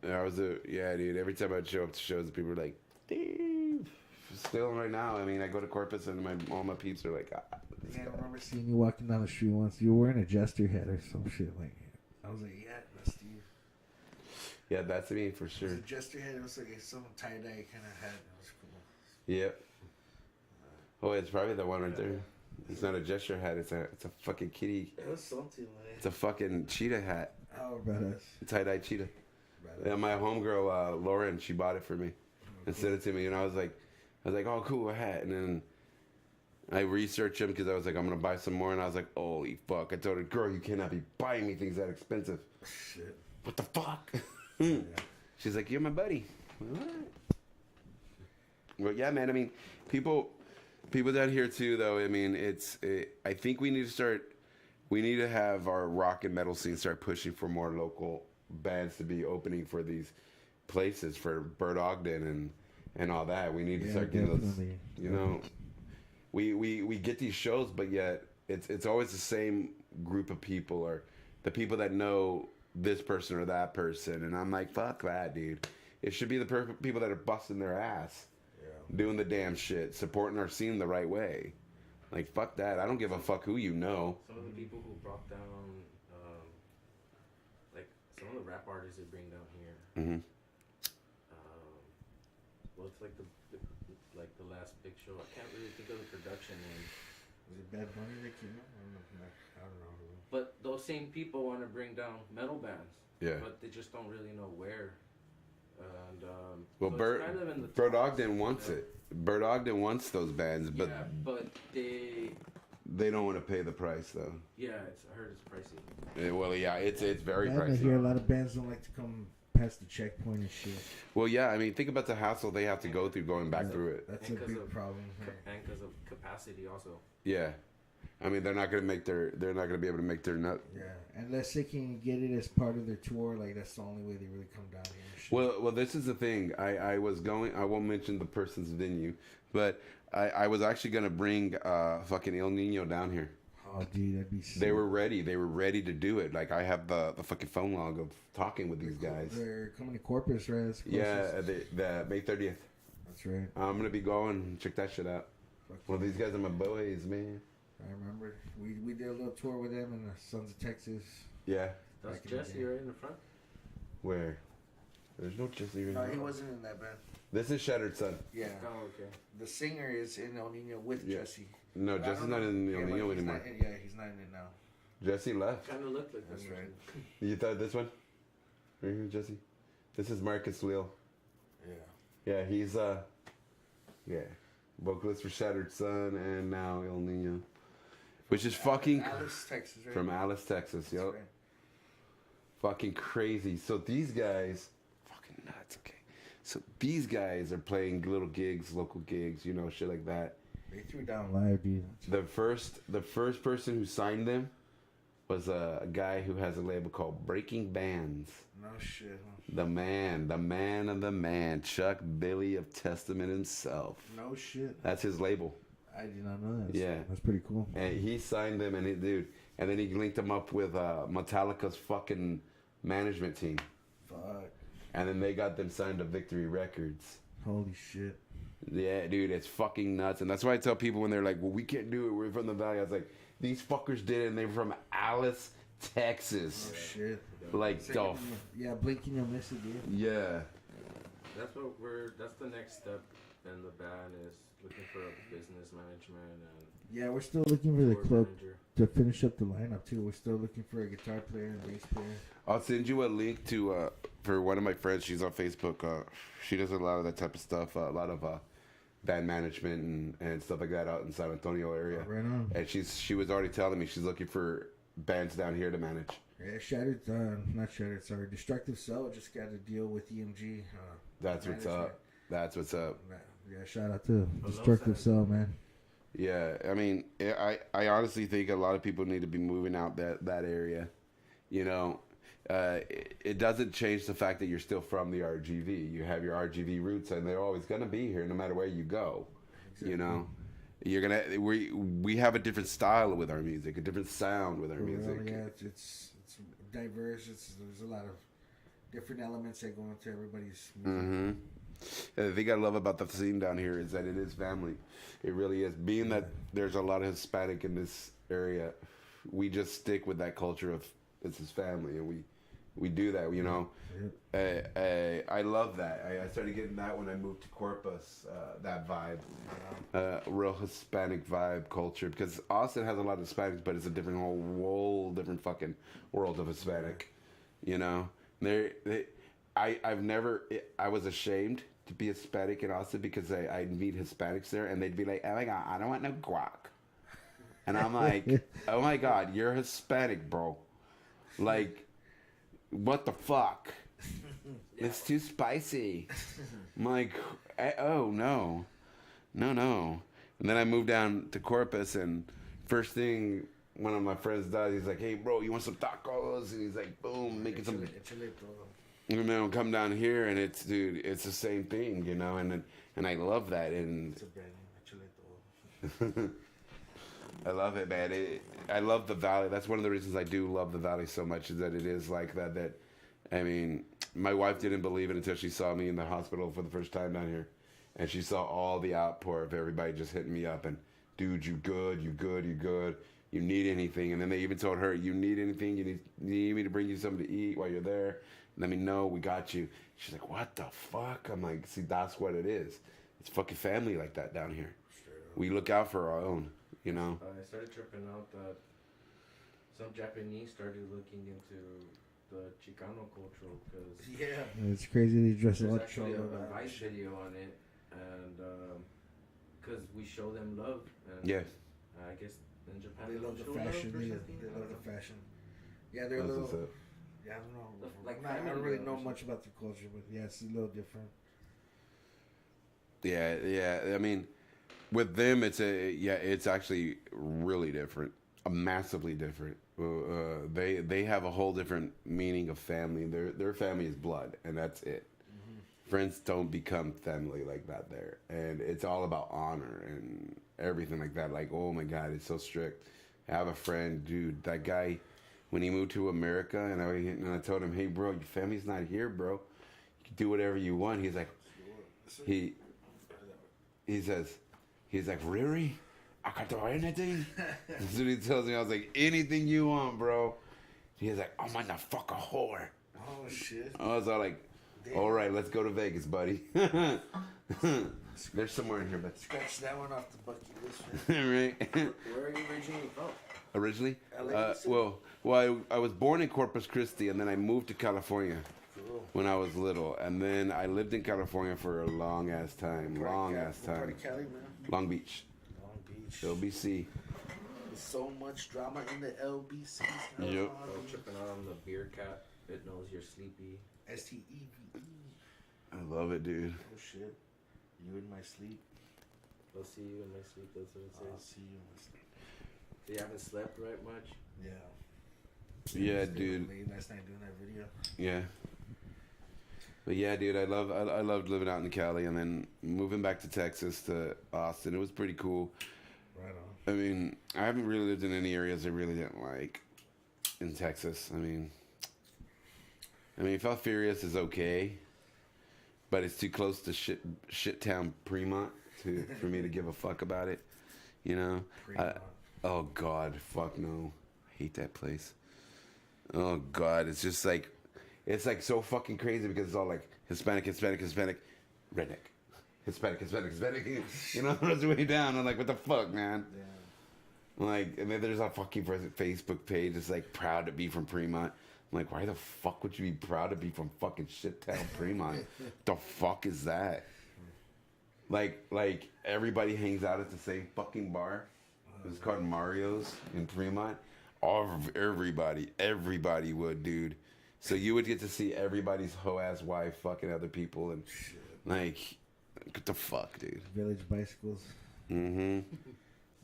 know the names. Yeah, dude. Every time I'd show up to shows, people were like, Steve. Still right now. I mean, I go to Corpus and all my peeps are like, this Yeah, I guy. remember seeing you walking down the street once. You were wearing a jester hat or some shit like. I was like, yeah, that's Steve. Yeah, that's me for It was sure. a jester hat. It was like some tie dye kind of hat. It was cool. Yep. Oh, it's probably the one right there. It's not a gesture hat. It's a fucking kitty. It was something like. It's a fucking cheetah hat. How about us? Tie-dye cheetah. About Yeah, my homegirl Lauren, she bought it for me and sent it to me, and I was like, oh, cool, a hat. And then I researched them because I was like, I'm gonna buy some more, and I was like, holy fuck! I told her, girl, you cannot be buying me things that expensive. Shit. What the fuck? Yeah. She's like, you're my buddy. All right. Well, yeah, man. I mean, people down here too, though. I mean, I think we need to start. We need to have our rock and metal scene start pushing for more local bands to be opening for these places for Bert Ogden and all that. We need to Yeah, start getting those. definitely. You know, we get these shows, but yet it's always the same group of people or the people that know this person or that person, and I'm like, fuck that, dude. It should be the people that are busting their ass, doing the damn shit, supporting our scene the right way. Like, fuck that. I don't give a fuck who you know. Some of the people who brought down, like some of the rap artists they bring down here. Hmm Well, it's like the last big show. I can't really think of the production name. Was it Bad Bunny that came out? I don't know. But those same people want to bring down metal bands. Yeah. But they just don't really know where. And Well, so it's Bert kind of in the Bert talks, Ogden wants yeah. it. Bert Ogden wants those bands, but yeah, but they don't want to pay the price, though. I heard it's pricey. Well, yeah, it's very I pricey. hear a lot of bands don't like to come past the checkpoint and shit. Well, yeah, I mean, think about the hassle they have to go through going back through it. That's And a 'cause big of problem. And because of capacity also. Yeah, I mean, they're not gonna be able to make their nut. Yeah, unless they can get it as part of their tour, like that's the only way they really come down here. And shit. Well, this is the thing. I won't mention the person's venue, but I was actually gonna bring fucking El Nino down here. Oh, dude, that'd be sick. They were ready to do it. Like, I have the fucking phone log of talking with these guys. They're coming to Corpus, right? That's Yeah, closest. the May 30th. That's right. I'm gonna be going. Check that shit out. Fuck Well, yeah. these guys are my boys, man. I remember we did a little tour with them in the Sons of Texas. Yeah. That's Back in the Jesse day. right in the front. Where? There's no Jesse. No, he wasn't in that band. This is Shattered Sun. Yeah, Oh, okay. the singer is in El Nino with Yeah. Jesse. No, But I Jesse's don't not know- in yeah, El but Nino he's anymore. not in- yeah, he's not in it now. Jesse left. Kind of looked like That's them. right. You thought this one? Right here, Jesse. This is Marcus Leal. Yeah. Yeah, he's vocalist for Shattered Sun and now El Nino, which is fucking Alice, Texas, right? from Alice, Texas. That's Yep. right. Fucking crazy. So these guys, fucking nuts. Okay. So these guys are playing little gigs, local gigs, you know, shit like that. They threw down live, dude. The first person who signed them was a guy who has a label called Breaking Bands. No shit. Huh? The man of the man, Chuck Billy of Testament himself. No shit. That's his label. I did not know that. Yeah. That's pretty cool. And he signed them, and and then he linked them up with Metallica's fucking management team. Fuck. And then they got them signed to Victory Records. Holy shit. Yeah, dude, it's fucking nuts. And that's why I tell people when they're like, well, we can't do it, we're from the Valley. I was like, these fuckers did it, and they're from Alice, Texas. Oh shit. Like, Second, Dolph. yeah, blinking you'll miss it, dude. Yeah. That's the next step in the band is looking for a business management and Yeah, we're still looking for the tour club manager. to finish up the lineup too. We're still looking for a guitar player and bass player. I'll send you a link to for one of my friends. She's on Facebook. She does a lot of that type of stuff. A lot of band management and stuff like that out in San Antonio area. Right on. And she was already telling me she's looking for bands down here to manage. Yeah, not Shattered, sorry. Destructive Cell just got a deal with EMG. That's what's up. That's what's up. Yeah, shout out to love Destructive that. Cell, man. Yeah, I mean, I honestly think a lot of people need to be moving out that area. You know, it doesn't change the fact that you're still from the RGV. You have your RGV roots, and they're always gonna be here, no matter where you go. You know, we have a different style with our music, a different sound with our For real, music. yeah, it's diverse. There's a lot of different elements that go into everybody's music. Mm-hmm. The thing I love about the scene down here is that it is family. It really is. Being that there's a lot of Hispanic in this area, we just stick with that culture of this is family, and we do that. You know, I love that. I started getting that when I moved to Corpus. That vibe, real Hispanic vibe culture. Because Austin has a lot of Hispanics, but it's a different whole different fucking world of Hispanic. You know, I was ashamed to be Hispanic in Austin because I'd meet Hispanics there and they'd be like, oh my God, I don't want no guac. And I'm like, oh my God, you're Hispanic, bro. Like, what the fuck? It's too spicy. I'm like, oh no. No. And then I moved down to Corpus and first thing one of my friends does, he's like, hey bro, you want some tacos? And he's like, boom, making some. And then I'll come down here and it's the same thing, you know, and I love that, and I love it, man. I love the Valley. That's one of the reasons I do love the Valley so much, is that it is like that. That, I mean, my wife didn't believe it until she saw me in the hospital for the first time down here, and she saw all the outpour of everybody just hitting me up and, dude, you good, you need anything, and then they even told her, you need anything, you need me to bring you something to eat while you're there. Let me know, we got you. She's like, what the fuck? I'm like, see, that's what it is. It's fucking family like that down here. We look out for our own, you know? I started tripping out that some Japanese started looking into the Chicano culture because It's crazy they dress there's like actually a cholo. Vice video on it, and because we show them love. And Yes. I guess in Japan They love the show fashion. love or They something. I love don't the know. fashion. Yeah, they're a That's little. what's up. Yeah, I don't know. Like I don't family really love know or much about their culture, but yeah, it's a little different. Yeah. I mean, with them, it's actually really different, massively different. They have a whole different meaning of family. Their family is blood, and that's it. Friends don't become family like that there, and it's all about honor and everything like that. Like, oh my God, it's so strict. I have a friend, dude. That guy, when he moved to America, and I told him, hey, bro, your family's not here, bro. You can do whatever you want. He's like, he says, he's like, really? I can do anything? That's what he tells me. I was like, anything you want, bro. He's like, I'm gonna fuck a whore. Oh shit! I was all like, all right, let's go to Vegas, buddy. There's somewhere in here, but Scratch that one off the bucket list. right. Where are you originally from? Originally, LA? I was born in Corpus Christi, and then I moved to California when I was little, and then I lived in California for a long ass time. Part of Cali, man. Long Beach, Long Beach. LBC. There's so much drama in the LBC. Yep. Oh, tripping out on the beer cat. It knows you're sleepy. STEVE. I love it, dude. Oh shit! You in my sleep? I'll see you in my sleep. That's what it I'll says. see you in my sleep. So you haven't slept right much. Yeah. Yeah, Stayed dude. late last night doing that video. Yeah. But yeah, dude, I loved living out in Cali, and then moving back to Texas to Austin. It was pretty cool. Right on. I mean, I haven't really lived in any areas I really didn't like in Texas. I mean, Felt Furious is okay, but it's too close to shit town Fremont for me to give a fuck about it. You know? Fremont. Oh God, fuck no, hate that place. Oh God, it's just like, it's like so fucking crazy because it's all like Hispanic, redneck, Hispanic. You know, it's way down. I'm like, what the fuck, man? Yeah. Like, and then there's a fucking Facebook page that's like proud to be from Fremont. I'm like, why the fuck would you be proud to be from fucking shittown Fremont? The fuck is that? Like everybody hangs out at the same fucking bar. It's called Mario's in Fremont. Everybody would, dude. So you would get to see everybody's hoe ass wife fucking other people and like, what the fuck, dude? Village bicycles. Mm-hmm.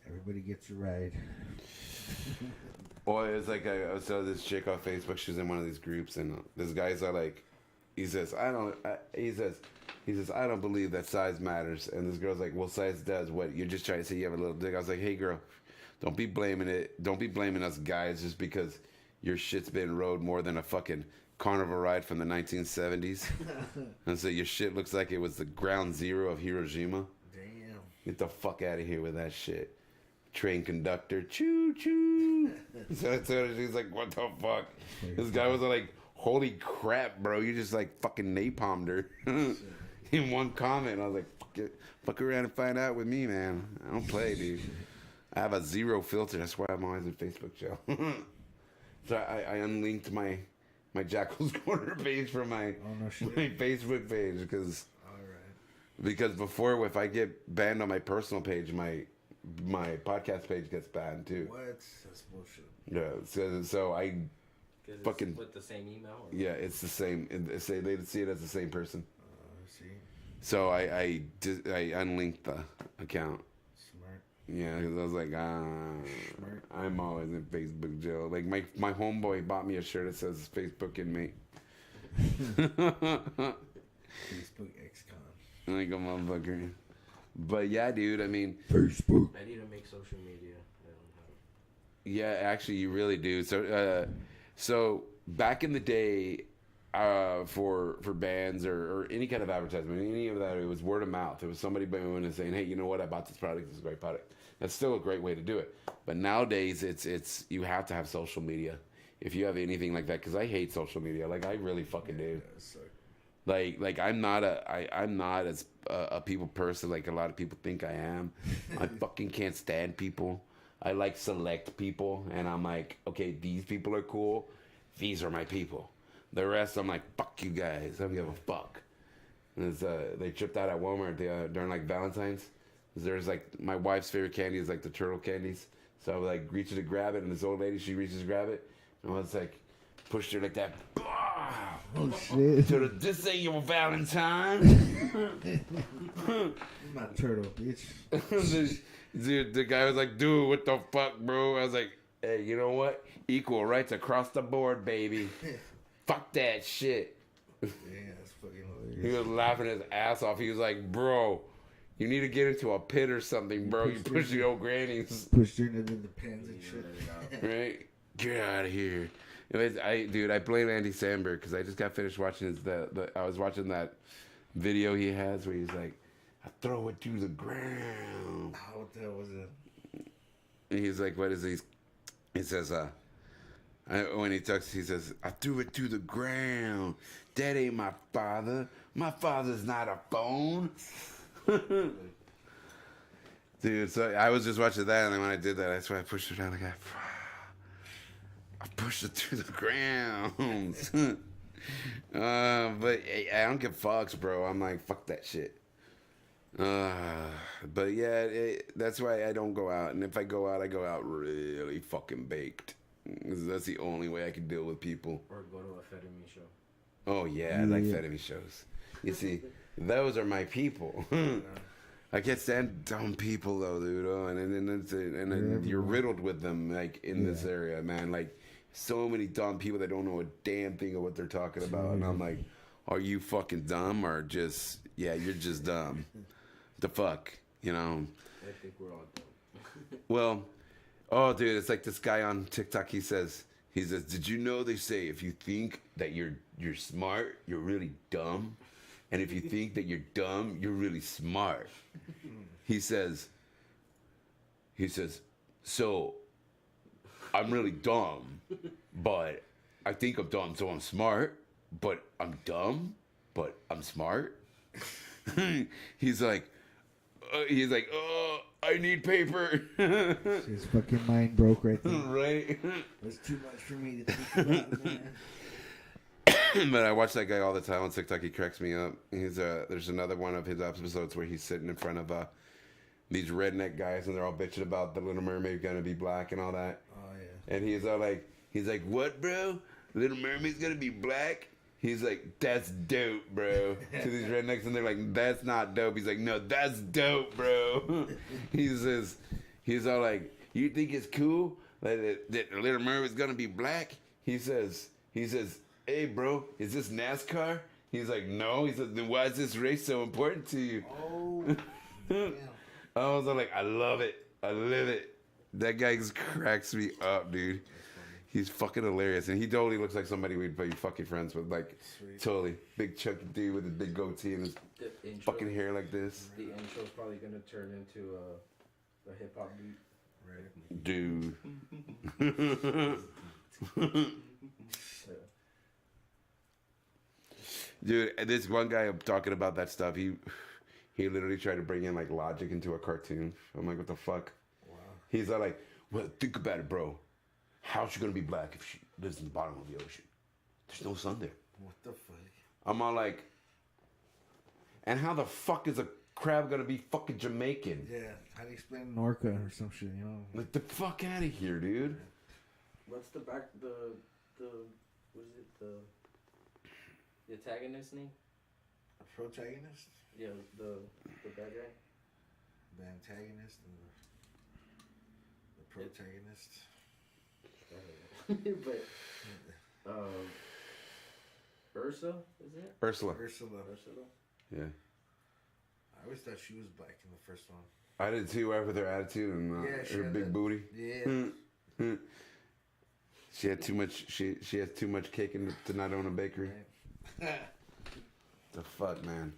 Everybody gets a ride. Well, it's like I saw this chick on Facebook. She's in one of these groups, and this guy's like, he says, he says, I don't believe that size matters. And this girl's like, well, size does. What? You're just trying to say you have a little dick. I was like, hey, girl, don't be blaming it. Don't be blaming us guys just because your shit's been rode more than a fucking carnival ride from the 1970s. And so your shit looks like it was the ground zero of Hiroshima. Damn. Get the fuck out of here with that shit. Train conductor, choo choo. So she's like, what the fuck? This guy was like, holy crap, bro. You just like fucking napalmed her. In one comment, I was like, fuck around and find out with me, man. I don't play, dude. I have a zero filter. That's why I'm always in Facebook jail. So I unlinked my Jackal's Corner page from my Facebook page because before, if I get banned on my personal page, my podcast page gets banned too. What? That's bullshit. Yeah. So I fucking with the same email. Or? Yeah, it's the same. They see it as the same person. See. So I unlinked the account. Smart. Yeah, because I was like, Smart. I'm always in Facebook jail. Like my homeboy bought me a shirt that says Facebook inmate. Facebook ex-con. Like a motherfucker. But yeah, dude. I mean, Facebook. I need to make social media. I don't have it. yeah, actually, you really do. So back in the day, for bands or any kind of advertisement, any of that, it was word of mouth. It was somebody going and saying, hey, you know what? I bought this product. It's a great product. That's still a great way to do it. But nowadays, it's you have to have social media if you have anything like that. Because I hate social media. Like I really fucking do. Like I'm not as a people person like a lot of people think I am. I fucking can't stand people. I like select people, and I'm like, okay, these people are cool. These are my people. The rest, I'm like, fuck you guys. I don't give a fuck. And they tripped out at Walmart during like Valentine's. There's like my wife's favorite candy is like the turtle candies. So I was like reaching to grab it, and this old lady, she reaches to grab it, and I was like, pushed her like that. Oh shit. So this ain't your Valentine. My turtle, bitch. The guy was like, dude, what the fuck, bro? I was like, hey, you know what? Equal rights across the board, baby. Fuck that shit. Yeah, that's fucking hilarious. He was laughing his ass off. He was like, bro, you need to get into a pit or something, bro. You push the old grannies. Pushed her into the pens and shit. Right? Get out of here. Anyways, I blame Andy Samberg because I just got finished watching I was watching that video he has where he's like, I throw it to the ground. Oh, what the hell was it? And he's like, what is he? He says, when he talks, he says, I threw it to the ground. That ain't my father. My father's not a phone. Dude, so I was just watching that, and then when I did that, that's why I pushed her down. Like, I pushed it to the ground. But I don't give fucks, bro. I'm like, fuck that shit. But yeah, that's why I don't go out. And if I go out really fucking baked. 'Cause that's the only way I can deal with people. Or go to a Fedemy show. Oh yeah, I like Fedemy shows. You see, those are my people. I can't stand dumb people though, dude. Oh, and then you're riddled with them, like in this area, man. Like so many dumb people that don't know a damn thing of what they're talking about, and I'm like, are you fucking dumb or just you're just dumb? The fuck, you know? I think we're all dumb. Well, oh, dude, it's like this guy on TikTok. He says, did you know they say if you think that you're smart, you're really dumb? And if you think that you're dumb, you're really smart. He says, so I'm really dumb, but I think I'm dumb, so I'm smart, but I'm dumb, but I'm smart. he's like, oh, I need paper. His fucking mind broke right there. Right? That's too much for me to think about, man. But I watch that guy all the time on TikTok. He cracks me up. There's another one of his episodes where he's sitting in front of these redneck guys, and they're all bitching about the Little Mermaid gonna be black and all that. Oh yeah. And he's like, what, bro? Little Mermaid's gonna be black? He's like, that's dope, bro. To these rednecks, and they're like, that's not dope. He's like, no, that's dope, bro. He's all like, you think it's cool that the Little Mermaid's gonna be black? He says, hey, bro, is this NASCAR? He's like, no. He says, then why is this race so important to you? Oh. Damn. I was like, I love it. I live it. That guy just cracks me up, dude. He's fucking hilarious. And he totally looks like somebody we'd be fucking friends with. Like, Sweet. totally. Big chunky dude with his big goatee and his The intro, fucking hair like this. The intro's probably gonna turn into a hip hop beat. Right. Dude. Dude, and this one guy I'm talking about that stuff, he literally tried to bring in like logic into a cartoon. I'm like, what the fuck? Wow. He's all like, well, think about it, bro. How's she gonna be black if she lives in the bottom of the ocean? There's no sun there. What the fuck? I'm all like, and how the fuck is a crab gonna be fucking Jamaican? Yeah. How do you explain Norca or some shit? You know. Like, the fuck out of here, dude. What's the what is it, the antagonist name? A protagonist, Yeah, the bad guy. the antagonist, and the protagonist. But Ursa, is it? Ursula. Ursula. Ursula. Yeah. I always thought she was black in the first one. I did too, after their attitude and Yeah, she her had big that- booty. Yeah. She had too much. She has too much cake to not own a bakery. Right. The fuck, man.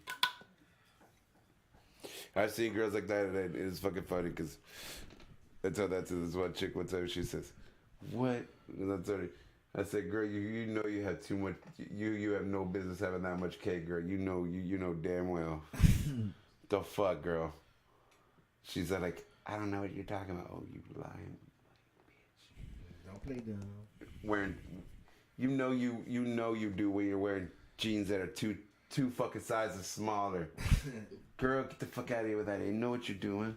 I've seen girls like that, and it's fucking funny because I tell that to this one chick one time. She says, "What?" And I told her, I said, "Girl, you know you have too much. You have no business having that much cake, girl. You know damn well." The fuck, girl. She's like, "I don't know what you're talking about." Oh, you lying. Don't play dumb. Wearing, you know you do when you're wearing jeans that are two fucking sizes smaller. Girl, get the fuck out of here with that. You know what you're doing.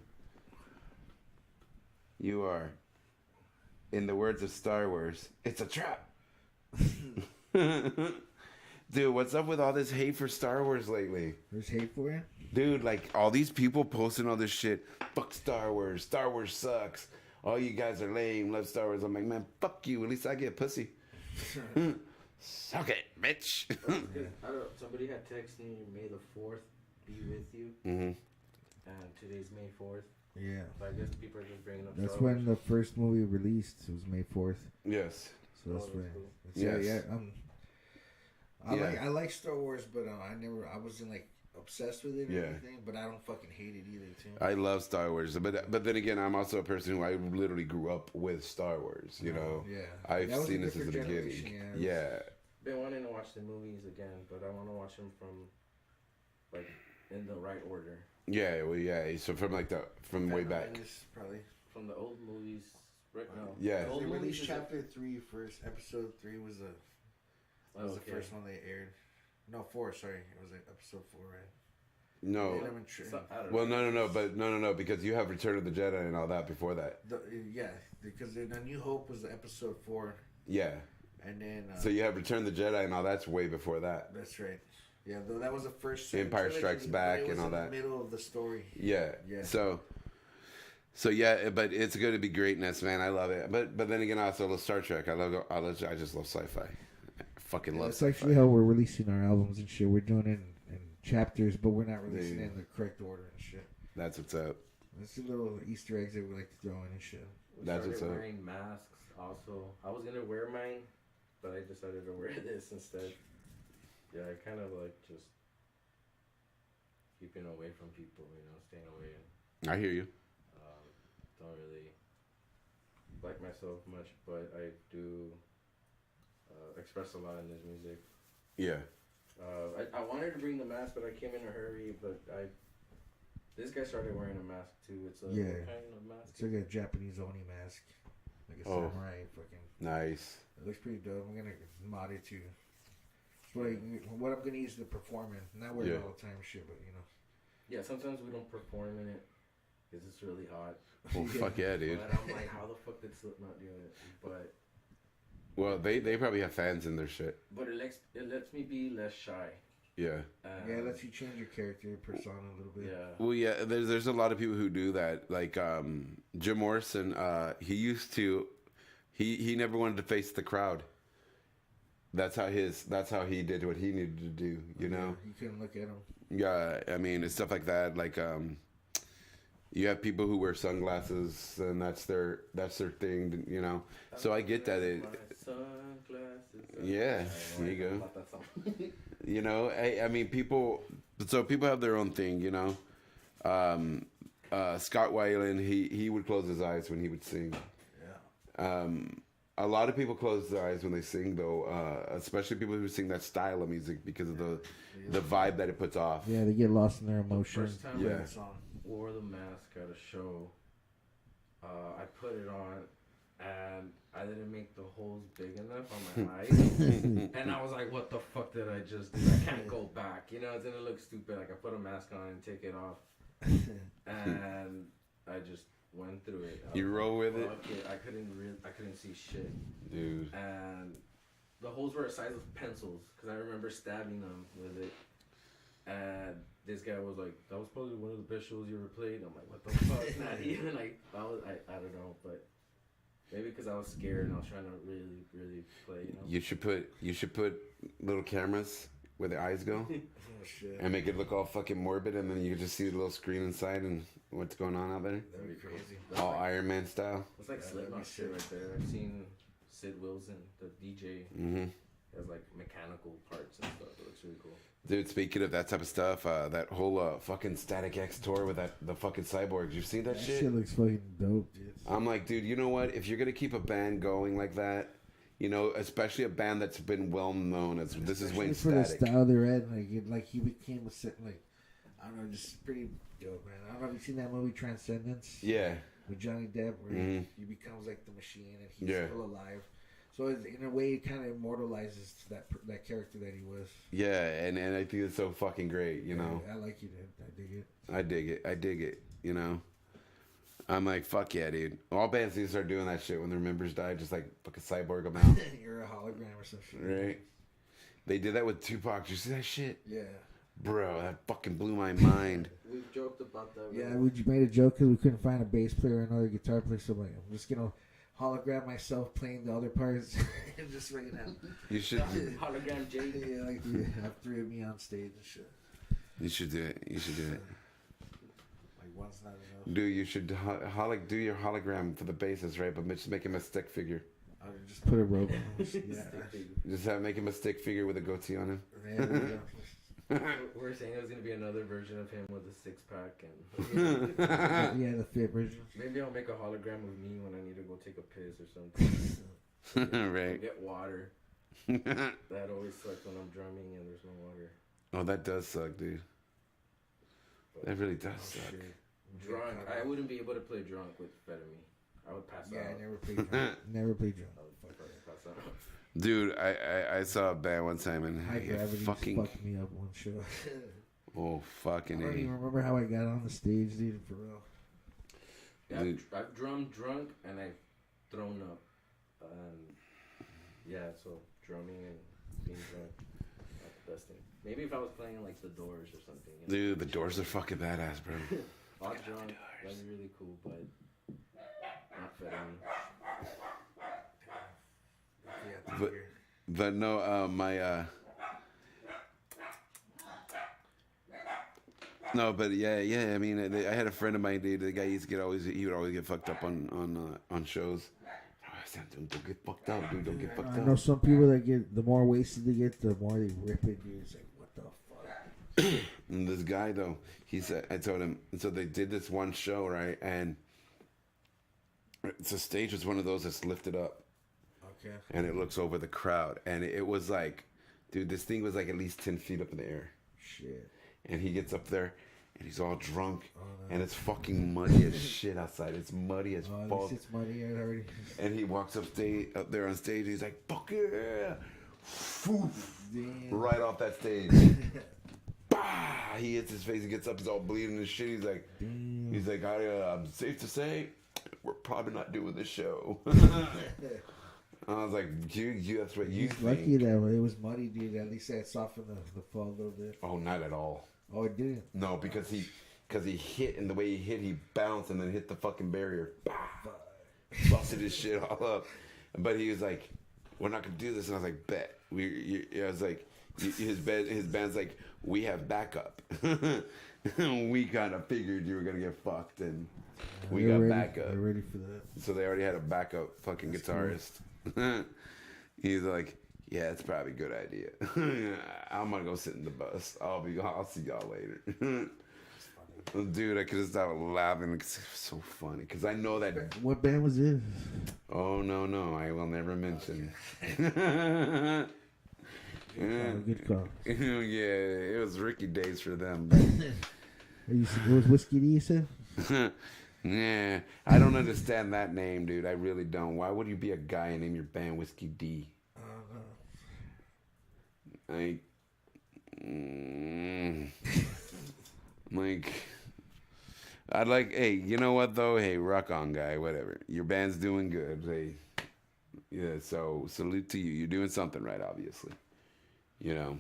You are, in the words of Star Wars, it's a trap. Dude, what's up with all this hate for Star Wars lately? There's hate for it. Dude, like all these people posting all this shit. Fuck Star Wars. Star Wars sucks. All you guys are lame. Love Star Wars. I'm like, man, fuck you. At least I get pussy. Suck it, bitch. I don't know, somebody had texted me, May the 4th be with you. Mm-hmm. And today's May 4th. Yeah. So I guess people are just bringing up That's Star when Wars. the first movie released. It was May 4th. Yes. So that's that's when. cool. Yeah, Yes. yeah. Yeah. I like Star Wars, but I wasn't like obsessed with it or Yeah. anything. But I don't fucking hate it either, too. I love Star Wars, but then again, I'm also a person who I literally grew up with Star Wars. You know, Yeah. I've That was a seen this as a different beginning. generation, Yeah, Been wanting to watch the movies again, but I want to watch them from, like, in the right order. yeah, well, yeah. So from way back. Probably. From the old movies, right now. Yeah. The old They movies released is chapter 3 first. Episode 3 was the okay. first one they aired. No, 4. Sorry, it was like episode 4, right? No. They haven't tra- So, I don't Well, know. no, because you have Return of the Jedi and all that before that. Yeah, because the New Hope was the episode 4, Yeah. and then So you have Return of the Jedi and all that's way before that. that's right. Yeah, though that was the first Empire trilogy, Strikes but Back it was and all in that. The middle of the story. Yeah. Yeah. So yeah, but it's going to be greatness, man. I love it. But then again, I also love Star Trek. I just love sci-fi. I fucking love It's sci-fi. actually how we're releasing our albums and shit. We're doing it in chapters, but we're not releasing it in the correct order and shit. That's what's up. It's the little Easter eggs that we like to throw in and shit. We That's started what's up. wearing masks also. I was going to wear mine, but I decided to wear this instead. Yeah, I kind of like just keeping away from people, staying away and I hear you. don't really like myself much, but I do express a lot in his music. Yeah. I wanted to bring the mask, but I came in a hurry. But this guy started wearing a mask too. It's a Yeah. what kind of mask? It's like a Japanese Oni mask, like a Oh. samurai fucking. Nice. It looks pretty dope. I'm gonna mod it too. It's what I'm gonna use to perform in. Not wear it Yeah. all the time, shit, but you know. Yeah, sometimes we don't perform in it because it's really hot. Well, fuck yeah, dude. But I'm like, how the fuck did Slipknot do it? But Well, they probably have fans in their shit. it lets me be less shy. Yeah. Yeah, it lets you change your character persona a little bit. Yeah. Well, yeah. There's a lot of people who do that. Like Jim Morrison. He used to. He never wanted to face the crowd. That's how he did what he needed to do. You know. You couldn't look at him. Yeah. I mean, it's stuff like that. Like you have people who wear sunglasses, and that's their thing. You know. So I get that. Yeah, there you go. You know, I mean, people have their own thing, you know. Scott Weiland, he would close his eyes when he would sing. Yeah. A lot of people close their eyes when they sing, though, especially people who sing that style of music because of the vibe that it puts off. Yeah, they get lost in their emotion. First time Yeah. I wore the mask at a show, I put it on, and I didn't make the holes big enough on my eyes. And I was like, what the fuck did I just do? I can't go back. You know, it's going to look stupid. Like, I put a mask on and take it off. And I just went through it. You roll with it? Fuck it. I couldn't see shit. Dude. And the holes were the size of pencils. Because I remember stabbing them with it. And this guy was like, that was probably one of the best shows you ever played. I'm like, what the fuck? Not even. Like, I don't know. But maybe because I was scared and I was trying to really, really play, you know? You should put little cameras where the eyes go Oh, shit. and make it look all fucking morbid, and then you can just see the little screen inside and what's going on out there. That'd be crazy. All Iron Man style. It's like Yeah, Slipknot that'd be shit right there. I've seen Sid Wilson, the DJ, Mm-hmm. has like mechanical parts and stuff. It looks really cool. Dude, speaking of that type of stuff, that whole fucking Static X tour with the fucking cyborgs, you've seen that That shit? shit looks fucking dope, dude. I'm like, dude, you know what? If you're gonna keep a band going like that, you know, especially a band that's been well known as this is Wayne Especially for Static. the style they're at, like he became I don't know, just pretty dope, man. I don't know if you've seen that movie Transcendence. Yeah. With Johnny Depp, where Mhm. he becomes like the machine and he's Yeah. still alive. So in a way, it kind of immortalizes that character that he was. Yeah, and I think it's so fucking great, you know. I like you, dude. I dig it. I dig it, you know. I'm like, fuck yeah, dude. All bands need to start doing that shit when their members die, just like fucking cyborg them out. You're a hologram or some shit. Right? They did that with Tupac. Did you see that shit? Yeah. Bro, that fucking blew my mind. We've joked about that. Yeah, we made a joke because we couldn't find a bass player or another guitar player. So I'm like, I'm just gonna hologram myself playing the other parts and just right now. You should Hologram Jade. Yeah, like have three of me on stage and shit. you should do it. You should do it. Like one's not enough. Dude, you should do your hologram for the bassist, right? But just make him a stick figure. I would just put a robe on him. Yeah. Just make him a stick figure with a goatee on him. There we go. We're saying there's gonna be another version of him with a 6-pack, and Yeah, the fit version. maybe I'll make a hologram of me when I need to go take a piss or something. Right. Get water. That always sucks when I'm drumming and there's no water. Oh, that does suck, dude. But That really does Oh, suck. shit. drunk, I wouldn't be able to play drunk with Fed me. I would pass Yeah, out. I never played drunk. Never played drunk. I would fucking pass out. Dude, I saw a band one time and High it gravity fucking fucked me up one show. oh I fucking don't A. even remember how I got on the stage, dude. For real. Yeah, Dude. I've drummed drunk and I've thrown up. Yeah, so drumming and being drunk, not the best thing. Maybe if I was playing like the Doors or something. You know? Dude, the Doors are fucking badass, bro. Odd drunk, that'd be really cool, but not Fed me. Yeah, But- But no, no, but yeah. I mean, I had a friend of mine, dude. The guy used to he would always get fucked up on shows. Oh, I said, don't get fucked up, dude. Don't get fucked I know up. some people that get, the more wasted they get, the more they rip it, dude. It's like, what the fuck? And this guy though, he said, I told him. And so they did this one show, right? And the stage was one of those that's lifted up. Okay. and it looks over the crowd, and it was like, dude, this thing was like at least 10 feet up in the air, Shit. and he gets up there, and he's all drunk, Oh, no. and it's fucking muddy as shit outside. It's muddy as Oh, at fuck. least it's muddy already. And he walks up there on stage. He's like, "Fuck yeah!" Foof, Damn. right off that stage. Bah! He hits his face. He gets up. He's all bleeding and shit. He's like, Damn. I'm safe to say, we're probably not doing the show. I was like, you that's what you He's think. lucky that it was muddy, dude. At least that softened the fall a little bit. Oh, not at all. Oh, it didn't. No, because he hit, and the way he hit, he bounced and then hit the fucking barrier. Bah! Busted his shit all up. But he was like, "We're not gonna do this," and I was like, "Bet." I was like, his band's like, "We have backup." We kind of figured you were gonna get fucked, and we They're got ready. backup. They're ready for that. So they already had a backup fucking guitarist. He's like, "Yeah, it's probably a good idea. I'm gonna go sit in the bus. I'll see y'all later." Dude, I could have stopped laughing because it was so funny. Because I know that. What band was this? Oh no, I will never mention. Good call. Yeah, it was Ricky days for them. It was Whiskey D, you said? Yeah, I don't understand that name, dude. I really don't. Why would you be a guy and name your band Whiskey D? Like, like, I'd like, hey, you know what though? Hey, rock on, guy. Whatever. Your band's doing good. Hey, yeah. So salute to you. You're doing something right, obviously. You know,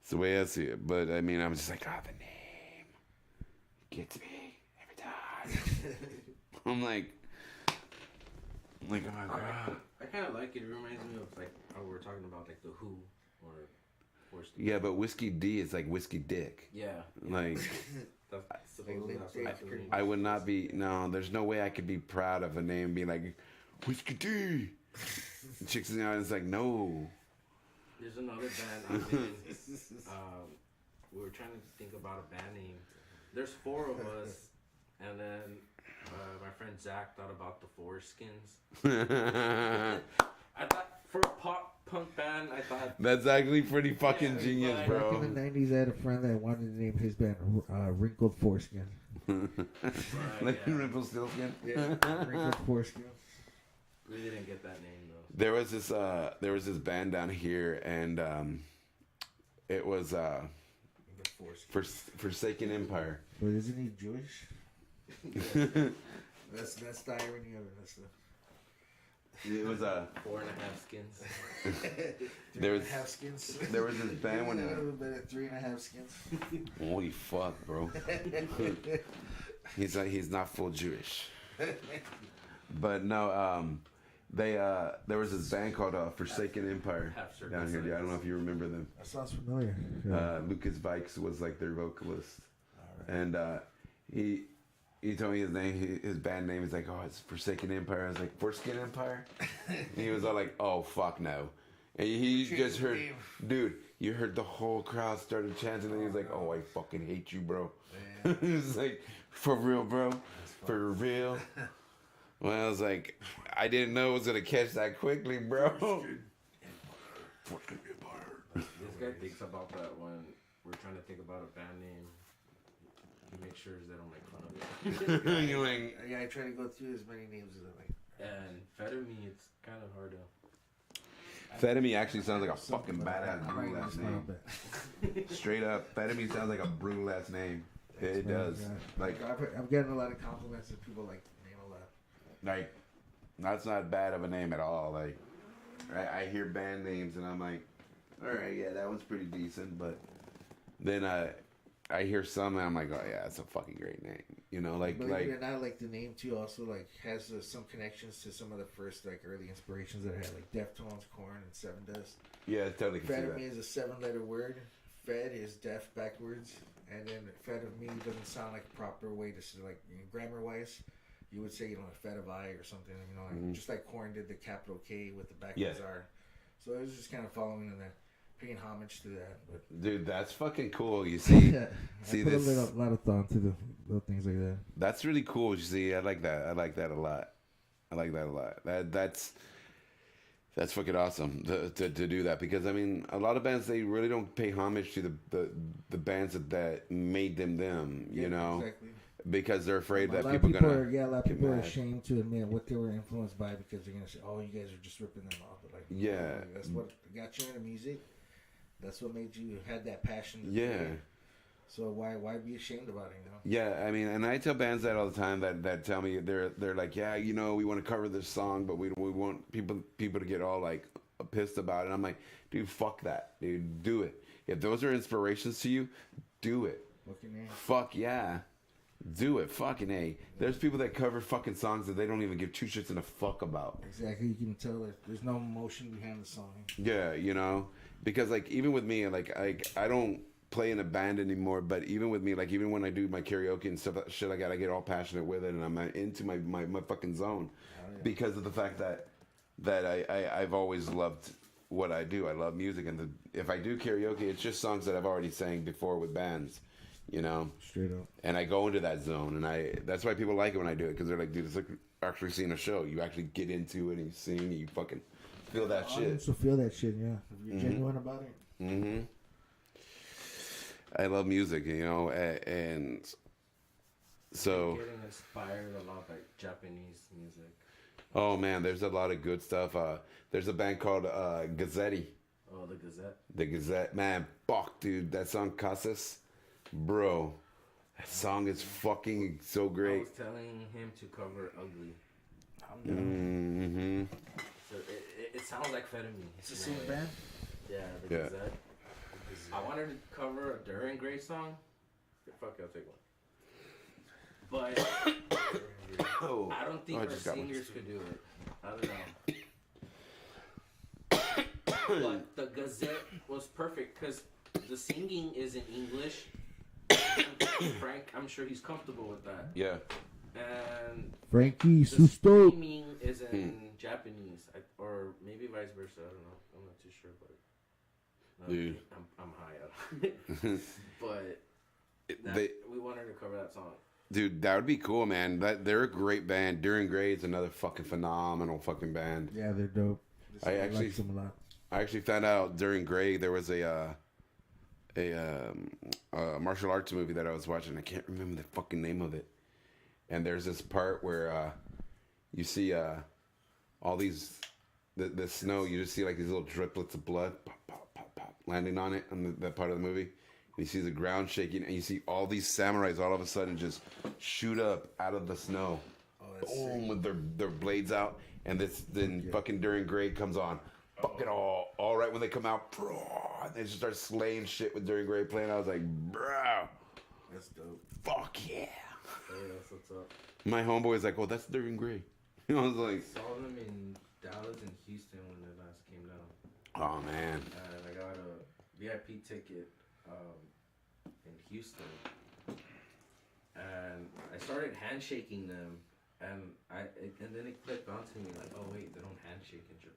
it's the way I see it. But I mean, I'm just like, the name gets me every time. I'm like, oh my god. I kind of like it. It reminds me of like how we were talking about like the Who or Force. Yeah, but Whiskey D is like Whiskey Dick. Yeah. Like, Supposedly that's what it's doing. I would not be. No, there's no way I could be proud of a name being like Whiskey D. Chicks in the audience like, no. There's another band I'm in. We were trying to think about a band name. There's 4 of us, and then my friend Zach thought about the Foreskins. I thought for a pop punk band, I thought That's actually pretty fucking Yeah, genius, right. Back bro. in the 90s, I had a friend that wanted to name his band Wrinkled Foreskin. Like yeah. Rumpelstiltskin. Wrinkled Foreskin. really didn't get that name though. There was this band down here, and it was Forsaken Empire. But isn't he Jewish? That's the irony of it. That's the... It was 4.5 skins. there was 3.5 skins. there was this band when A little bit of 3.5 skins. holy fuck, bro. He's not full Jewish. But no, there was this band called Forsaken Empire Half circle down here. size. I don't know if you remember them. That sounds familiar. Lucas Vikes was like their vocalist, and he told me his name, his band name. He's like, "Oh, it's Forsaken Empire." I was like, "Foreskin Empire," and he was all like, "Oh, fuck no." And he just heard, dude, you heard the whole crowd started chanting, and he was like, "Oh, I fucking hate you, bro." He was like, "For real, bro, for real." Well, I was like, I didn't know it was gonna catch that quickly, bro. Forsaken Empire. This guy thinks about that when we're trying to think about a band name. He makes sure they don't make fun of it. You're like, Yeah, I try to go through as many names as I like. And Fetterme, it's kind of hard to. Fetterme actually sounds like a fucking badass I might brutal ass just not name. bet. Straight up, Fetterme sounds like a brutal ass name. It does. Like, I'm getting a lot of compliments of people like name a lot. like, that's not bad of a name at all. Like, I hear band names and I'm like, all right, yeah, that one's pretty decent. But then I hear some and I'm like, oh yeah, that's a fucking great name. You know, like, Believe it or not, like the name too also like has some connections to some of the first like early inspirations that I had, like Deftones, Korn, and Seven Dust. yeah, I totally can see Fed of that. me is a 7-letter word. Fed is deaf backwards, and then fed of me doesn't sound like a proper way to say, like grammar wise. You would say, fed of I or something, like just like Korn did the capital K with the backwards Yeah. R. So it was just kind of following in that, paying homage to that. But Dude, that's fucking cool. You see, yeah, see I put this? a lot of thought into the little things like that. That's really cool. You see, I like that. I like that a lot. I like that a lot. That's fucking awesome to do that, because I mean a lot of bands, they really don't pay homage to the bands that made them, you know, exactly. because they're afraid A that lot of people people gonna are, a lot of get people are mad. ashamed to admit what they were influenced by because they're gonna say, "Oh, you guys are just ripping them off." But like, Yeah. no, that's what got you into music. That's what made you had that passion. To do Yeah. it. So why be ashamed about it? You know. Yeah, I mean, and I tell bands that all the time that tell me they're like, yeah, you know, we want to cover this song, but we want people to get all like pissed about it. I'm like, dude, fuck that, dude, do it. If those are inspirations to you, do it. Looking at Fuck yeah, do it. Fucking A. There's people that cover fucking songs that they don't even give two shits in a fuck about. exactly, you can tell that there's no emotion behind the song. Yeah, you know, because like even with me, like I don't play in a band anymore, but even with me, like even when I do my karaoke and stuff, shit like that, I get all passionate with it, and I'm into my fucking zone, because of the fact that I've always loved what I do. I love music, and if I do karaoke, it's just songs that I've already sang before with bands, you know. Straight up. And I go into that zone, and that's why people like it when I do it, because they're like, dude, it's like actually seeing a show. You actually get into it and you sing, and you fucking feel that shit. So feel that shit, yeah. If you're genuine about it. Mm-hmm. I love music, you know, and so. Getting inspired a lot by Japanese music. Oh man, there's a lot of good stuff. There's a band called Gazzetti. Oh, the Gazette. The Gazette, man, fuck, dude, that song Casas, bro, that song is fucking so I great. was telling him to cover Ugly. Mm-hmm. So it sounds like Fed Me. It's the same band. Yeah, the Yeah. Gazette. I wanted to cover a Duran Gray song. Fuck, I'll take one. But Oh, I don't think I our just got one. singers could do it. I don't know. But the Gazette was perfect because the singing is in English. Frank, I'm sure he's comfortable with that. Yeah. And Frankie the Susto. screaming is in Japanese, or maybe vice versa. I don't know. I'm not too sure, but Dude. I'm high up. But we wanted to cover that song. Dude, that would be cool, man. They're a great band. Duran Gray is another fucking phenomenal fucking band. Yeah, they're dope. I actually- like them a lot. I actually found out during Gray there was a martial arts movie that I was watching. I can't remember the fucking name of it. And there's this part where you see all these the snow. You just see like these little driplets of blood pop, pop, pop, pop, landing on it on that part of the movie. And you see the ground shaking, and you see all these samurais all of a sudden just shoot up out of the snow, boom, with their blades out. And then fucking Duran Gray comes on. Fucking all right when they come out, bro, and they just start slaying shit with Duran Gray playing. I was like, bro, That's dope. fuck yeah. Hey, that's what's up. My homeboy was like, oh, that's Duran Gray. I was like, Saw them in Dallas and Houston when they last came down. oh man. And I got a VIP ticket in Houston. And I started handshaking them. And then it clicked onto me like, oh wait, they don't handshake in Japan.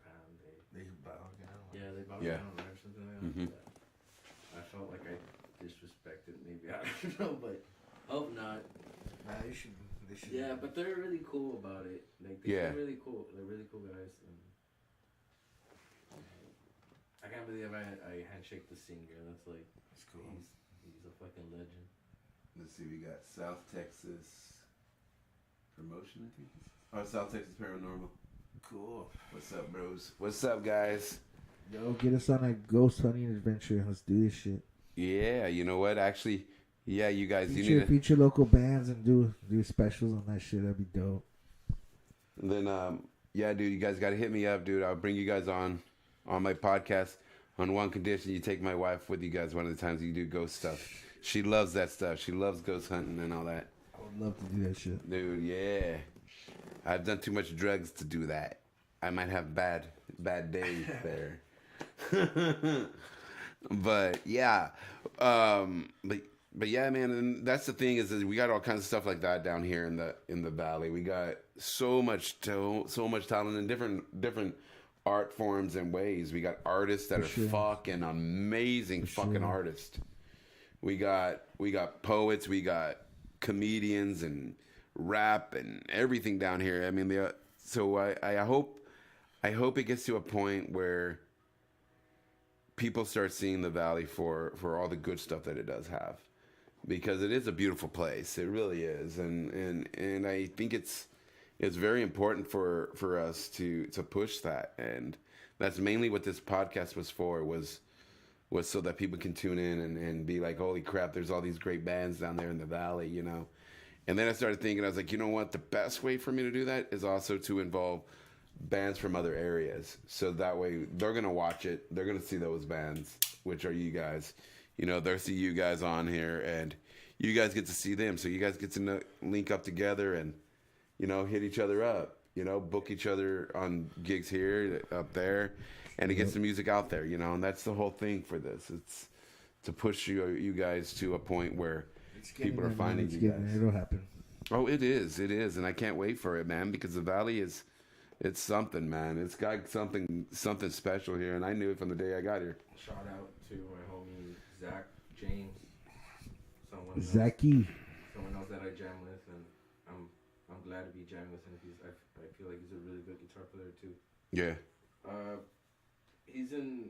They bow down. Yeah, they bow Yeah. down or something like that. Mhm. Yeah. I felt like I disrespected maybe. I don't know, but hope not. Nah, they should. Yeah, but they're really cool about it. Like they're Yeah. really cool. They're really cool guys. And I can't believe I handshake the singer. That's like It's cool. he's a fucking legend. Let's see, we got South Texas Promotion, I think. Oh, South Texas Paranormal. Cool. What's up, bros? What's up, guys? Yo, get us on a ghost hunting adventure. Let's do this shit. Yeah, you know what? Actually, yeah, you guys, you Feature, need to. feature local bands and do specials on that shit. That'd be dope. Then, yeah, dude, you guys got to hit me up, dude. I'll bring you guys on my podcast on one condition: you take my wife with you guys one of the times you do ghost stuff. She loves that stuff. She loves ghost hunting and all that. I would love to do that shit. Dude, yeah. I've done too much drugs to do that. I might have bad days there. But yeah. But yeah, man, and that's the thing is that we got all kinds of stuff like that down here in the valley. We got so much talent in different art forms and ways. We got artists that are fucking amazing fucking artists. We got poets, we got comedians and rap and everything down here. I mean, so I hope I hope it gets to a point where people start seeing the valley for all the good stuff that it does have, because it is a beautiful place. It really is, and I think it's very important for us to push that, and that's mainly what this podcast was for, was so that people can tune in and be like, holy crap, there's all these great bands down there in the valley, you know. And then I started thinking, I was like, you know what, the best way for me to do that is also to involve bands from other areas, so that way they're gonna watch it, they're gonna see those bands, which are you guys, you know, they'll see you guys on here, and you guys get to see them, so you guys get to link up together and, you know, hit each other up, you know, book each other on gigs here, up there, and it gets the music out there, you know. And that's the whole thing for this. It's to push you guys to a point where people are finding you guys. It'll happen. Oh, it is, and I can't wait for it, man, because the valley is, it's something, man. It's got something special here, and I knew it from the day I got here. Shout out to my homie Zach James, someone else that I jam with, and I'm glad to be jamming with him. I feel like he's a really good guitar player too. Yeah. He's in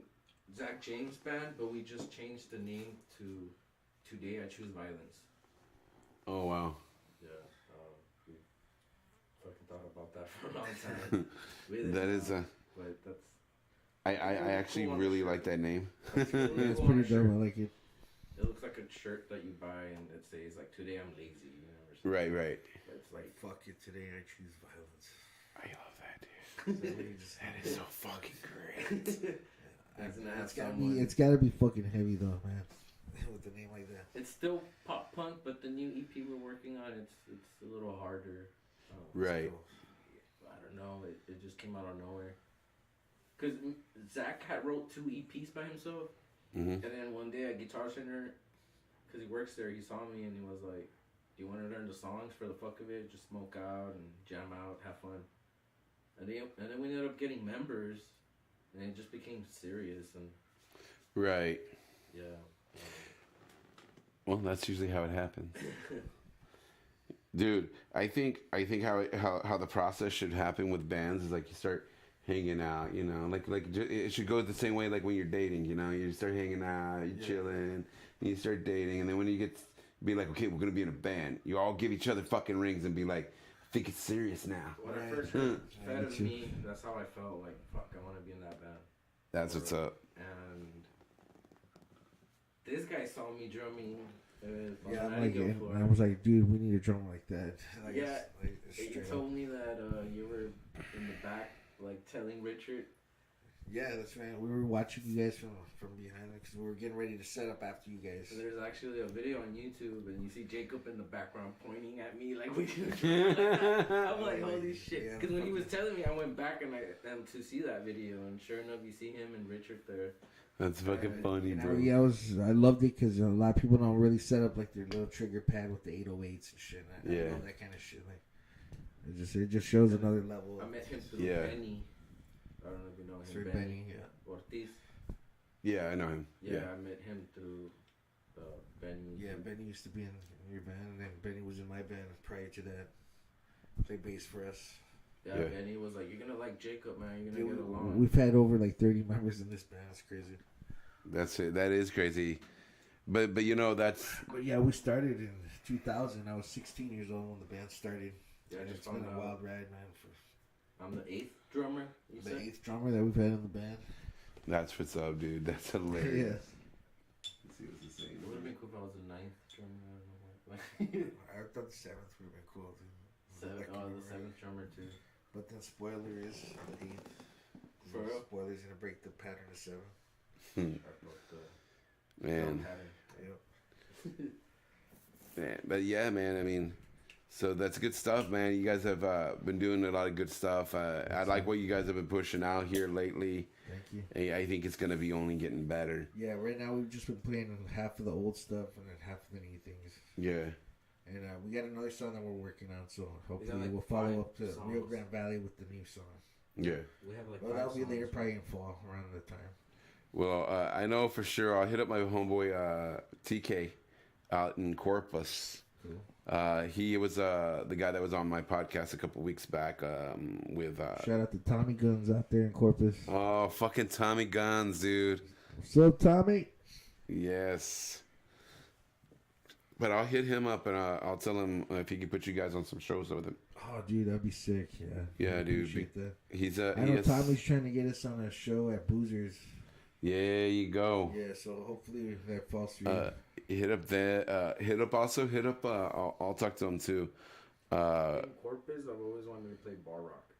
Zach James band, but we just changed the name to Today I Choose Violence. Oh wow. Yeah. We fucking thought about that for a long time. That is a. But that's. I actually cool really like that name. It's really Yeah, it's cool on pretty a shirt. dope. I like it. It looks like a shirt that you buy and it says like "Today I'm lazy," you know, or something. Right. But it's like Fuck it. Today I choose violence. I love that, dude. That is so fucking great. It's gotta be fucking heavy though, man. With the name like that. it's still pop punk, but the new EP we're working on, it's a little harder. Right. I don't know. It just came out of nowhere. Cause Zach had wrote 2 EPs by himself, Mm-hmm. and then one day at Guitar Center, cause he works there, he saw me and he was like, "Do you want to learn the songs for the fuck of it? Just smoke out and jam out, have fun." And then we ended up getting members, and it just became serious. And Right. yeah. Well, that's usually how it happens. Dude, I think how the process should happen with bands is like you start hanging out, you know, like it should go the same way like when you're dating, you know, you start hanging out, you chilling, and you start dating, and then when you get be like, okay, we're gonna be in a band, you all give each other fucking rings and be like, I think it's serious now. When I first heard Fed of Me, that's how I felt. Like, fuck, I want to be in that band. That's what's up. And this guy saw me drumming. Yeah, I'm like, and I was like, dude, we need a drummer like that. Like, Yeah, it's you straight told up. me that you were in the back, like telling Richard. Yeah, that's right. We were watching you guys from behind because we were getting ready to set up after you guys. So there's actually a video on YouTube, and you see Jacob in the background pointing at me like we do. I'm like, holy shit! Yeah, Because when he was telling me, I went back and to see that video, and sure enough, you see him and Richard there. That's fucking funny, And bro. I loved it because a lot of people don't really set up like their little trigger pad with the 808s and shit. I Yeah. love that kind of shit. Like, it just shows another level. I met him through Yeah. Benny. I don't know if you know him. Through Benny. Benny, yeah. Ortiz. Yeah, I know him. Yeah, I met him through Benny. Yeah, Benny used to be in your band, and then Benny was in my band prior to that. Played bass for us. Yeah, Yeah. Benny was like, "You're gonna like Jacob, man. You're Dude, gonna get along." we've had over like 30 members in this band. It's crazy. That's it. That is crazy. But you know, that's But yeah, we started in 2000. I was 16 years old when the band started. Yeah, I And just it's been found a out. wild ride, man. For I'm the 8th drummer. You the said? 8th drummer that we've had in the band. that's what's up, dude. That's hilarious. Let's see what's the It same. would have been cool if I was the 9th drummer. I don't know why. I thought the 7th would have been cool. Dude. The 7th drummer too. But then spoiler is the 8th. For real? Spoiler's gonna break the pattern of 7. I broke the Man. pattern. Yep. Man, but yeah, man. I mean, so that's good stuff, man. You guys have been doing a lot of good stuff. I like what you guys have been pushing out here lately. Thank you. I think it's gonna be only getting better. Yeah, right now we've just been playing half of the old stuff and then half of the new things. Yeah. And we got another song that we're working on, so hopefully like we'll follow 5 up to songs. Rio Grande Valley with the new song. Yeah. We have like Well, 5 that'll be songs. later, probably in fall, around the time. Well, I know for sure. I'll hit up my homeboy TK out in Corpus. He was the guy that was on my podcast a couple weeks back with. Shout out to Tommy Guns out there in Corpus. Oh, fucking Tommy Guns, dude. What's up, Tommy? Yes. But I'll hit him up and I'll tell him if he can put you guys on some shows with him. Oh, dude, that'd be sick. Yeah. Yeah, I dude. appreciate that. He's I know Tommy's trying to get us on a show at Boozers. Yeah, you go. Yeah, so hopefully that falls through. Hit up there. Hit up. I'll talk to him too. In Corpus, I've always wanted to play Bar Rock.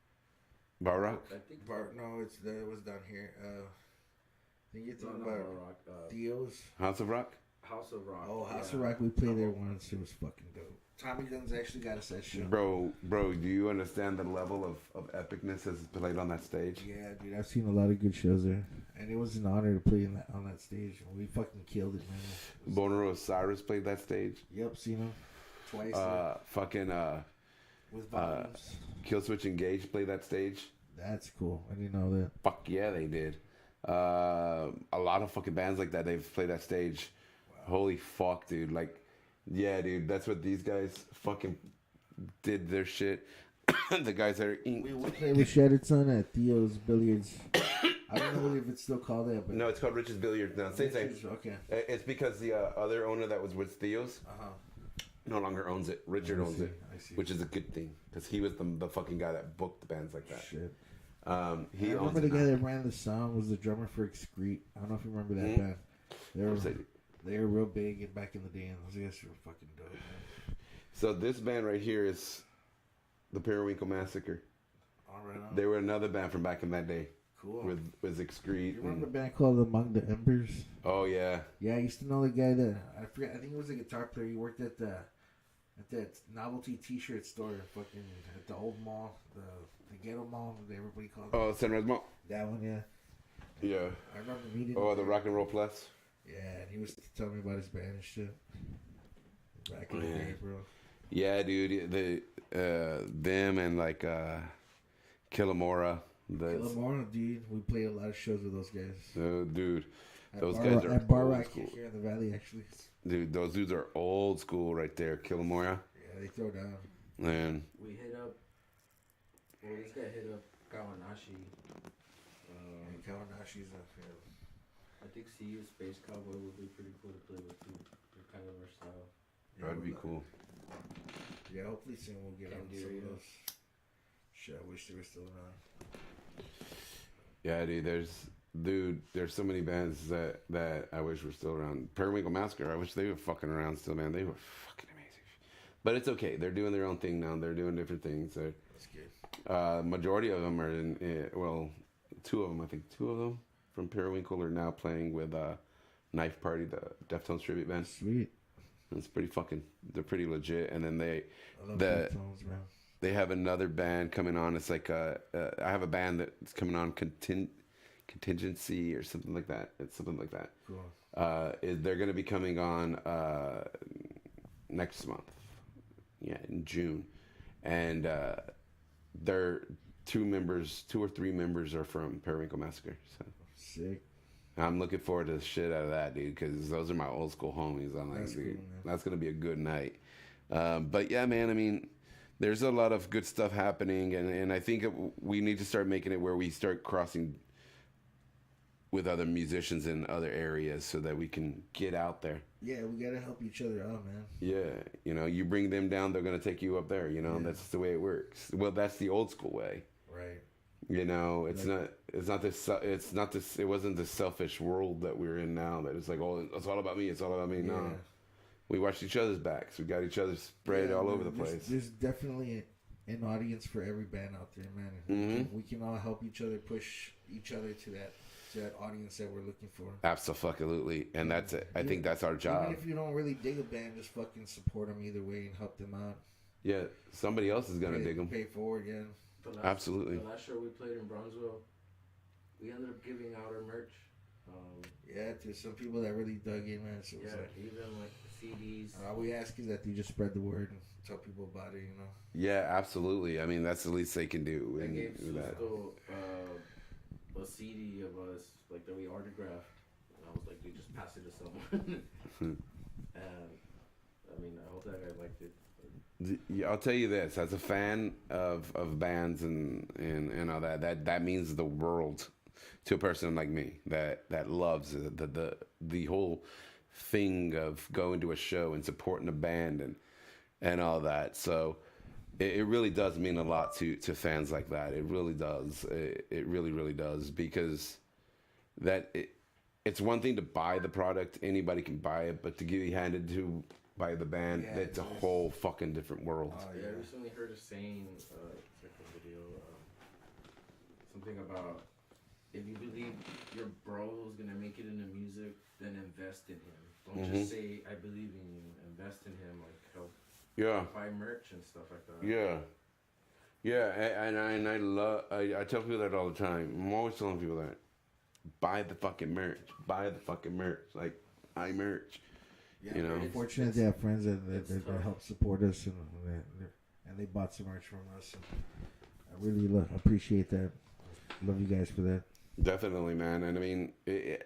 Bar Rock. I think No, it was down here. I think you're talking Bar about Rock. Theo's. House of Rock. House of Rock. Oh, House of Rock. We played there once. It was fucking dope. Tommy Guns actually got us that show. Bro, do you understand the level of epicness that's played on that stage? Yeah, dude, I've seen a lot of good shows there, and it was an honor to play on that stage. We fucking killed it, man. Boner Osiris played that stage. Yep, seen him twice. Fucking with volumes. Killswitch Engage played that stage. That's cool. I didn't know that. Fuck yeah, they did. A lot of fucking bands like that, they've played that stage. Wow. Holy fuck, dude. Like, yeah, dude, that's what these guys fucking did their shit. The guys that are... We played with Shattered Sun at Theo's Billiards. I don't know if it's still called that, but... No, it's called Rich's Billiards now. Same. Okay. It's because the other owner that was with Theo's no longer owns it. Richard owns it, which is a good thing because he was the fucking guy that booked the bands like that. Shit. He I remember owns the it guy now. that ran the song was the drummer for Excrete. I don't know if you remember that band. They were real big back in the day, and those guys were fucking dope, man. So this band right here is the Periwinkle Massacre. All right on. They were another band from back in that day. Cool. With Excrete. You remember a band called Among the Embers? Oh yeah. Yeah, I used to know the guy that I forget. I think it was a guitar player. He worked at that novelty T-shirt store, fucking at the old mall, the ghetto mall that everybody calls it. Oh, Sunrise Mall. That one, yeah. Yeah. I remember meeting. Oh, him the there. Rock and Roll Plus. Yeah, and he was telling me about his band and shit. Back in the day, bro. Yeah, dude. Them and like Killamora. Killamora, dude. We played a lot of shows with those guys. Dude, those Bar guys are at Bar old Rock school. here in the valley, actually. Dude, those dudes are old school right there. Killamora. Yeah, they throw down. Man. We hit up. Well, this guy hit up Kawanashi. And Kawanashi's up here. I think CU Space Cowboy would be pretty cool to play with too. They're kind of versatile. That'd be cool. Yeah, hopefully soon we'll get on some of Candiria. those. Shit, I wish they were still around. Yeah, dude, there's so many bands that I wish were still around. Periwinkle Massacre, I wish they were fucking around still, man. They were fucking amazing. But it's okay. They're doing their own thing now. They're doing different things. That's good. Majority of them are well, two of them, I think. Two of them from Periwinkle are now playing with Knife Party, the Deftones tribute band. Sweet. It's they're pretty legit. And then I love the Deftones, man. they have another band coming on. It's like I have a band that's coming on, Contingency or something like that. It's something like that. Cool. They're going to be coming on next month. Yeah, in June. And they're two or three members are from Periwinkle Massacre. So Sick. I'm looking forward to the shit out of that, dude, because those are my old school homies. I'm like, That's dude, cool, man. that's going to be a good night. But yeah, man, I mean, there's a lot of good stuff happening, and I think we need to start making it where we start crossing with other musicians in other areas so that we can get out there. Yeah, we gotta help each other out, man. Yeah, you bring them down, they're gonna take you up there. Yeah. That's the way it works. Well, that's the old school way. Right. It wasn't the selfish world that we're in now. That it's like, oh, it's all about me. It's all about me. No, Yeah. we watched each other's backs. We got each other spread Yeah, all man, over the place. There's definitely an audience for every band out there, man. Mhm. We can all help each other, push each other to that audience that we're looking for. Absolutely, and that's it. I think that's our job. Even if you don't really dig a band, just fucking support them either way and help them out. Yeah, somebody else is gonna Pay- dig them. Pay forward, yeah. Absolutely. The last show we played in Bronzeville, we ended up giving out our merch. Yeah, to some people that really dug in, man. So it was Yeah, like, even like CDs. all we ask is that you just spread the word and tell people about it, you know. Yeah, absolutely. I mean, that's the least they can do. I and gave that. Susto a CD of us, like that we autographed. And I was like, dude, just pass it to someone. And I mean, I hope that guy liked it. I'll tell you this: as a fan of bands and all that means the world to a person like me that loves the whole thing of going to a show and supporting a band and all that. So it really does mean a lot to fans like that. It really does. It really does, because it's one thing to buy the product, anybody can buy it, but to get it handed to by the band, Yeah, it's a whole fucking different world. Yeah, I recently heard a saying, check the video, something about if you believe your bro is gonna make it into music, then invest in him. Don't just say I believe in you. Invest in him, like help Yeah. buy merch and stuff like that. Yeah, and I love. I tell people that all the time. I'm always telling people that buy the fucking merch. Buy the fucking merch. Like I merch. Yeah, You know? we're fortunate to have friends that tough. help support us and they bought some merch from us. And I really appreciate that. Love you guys for that. Definitely, man. And I mean,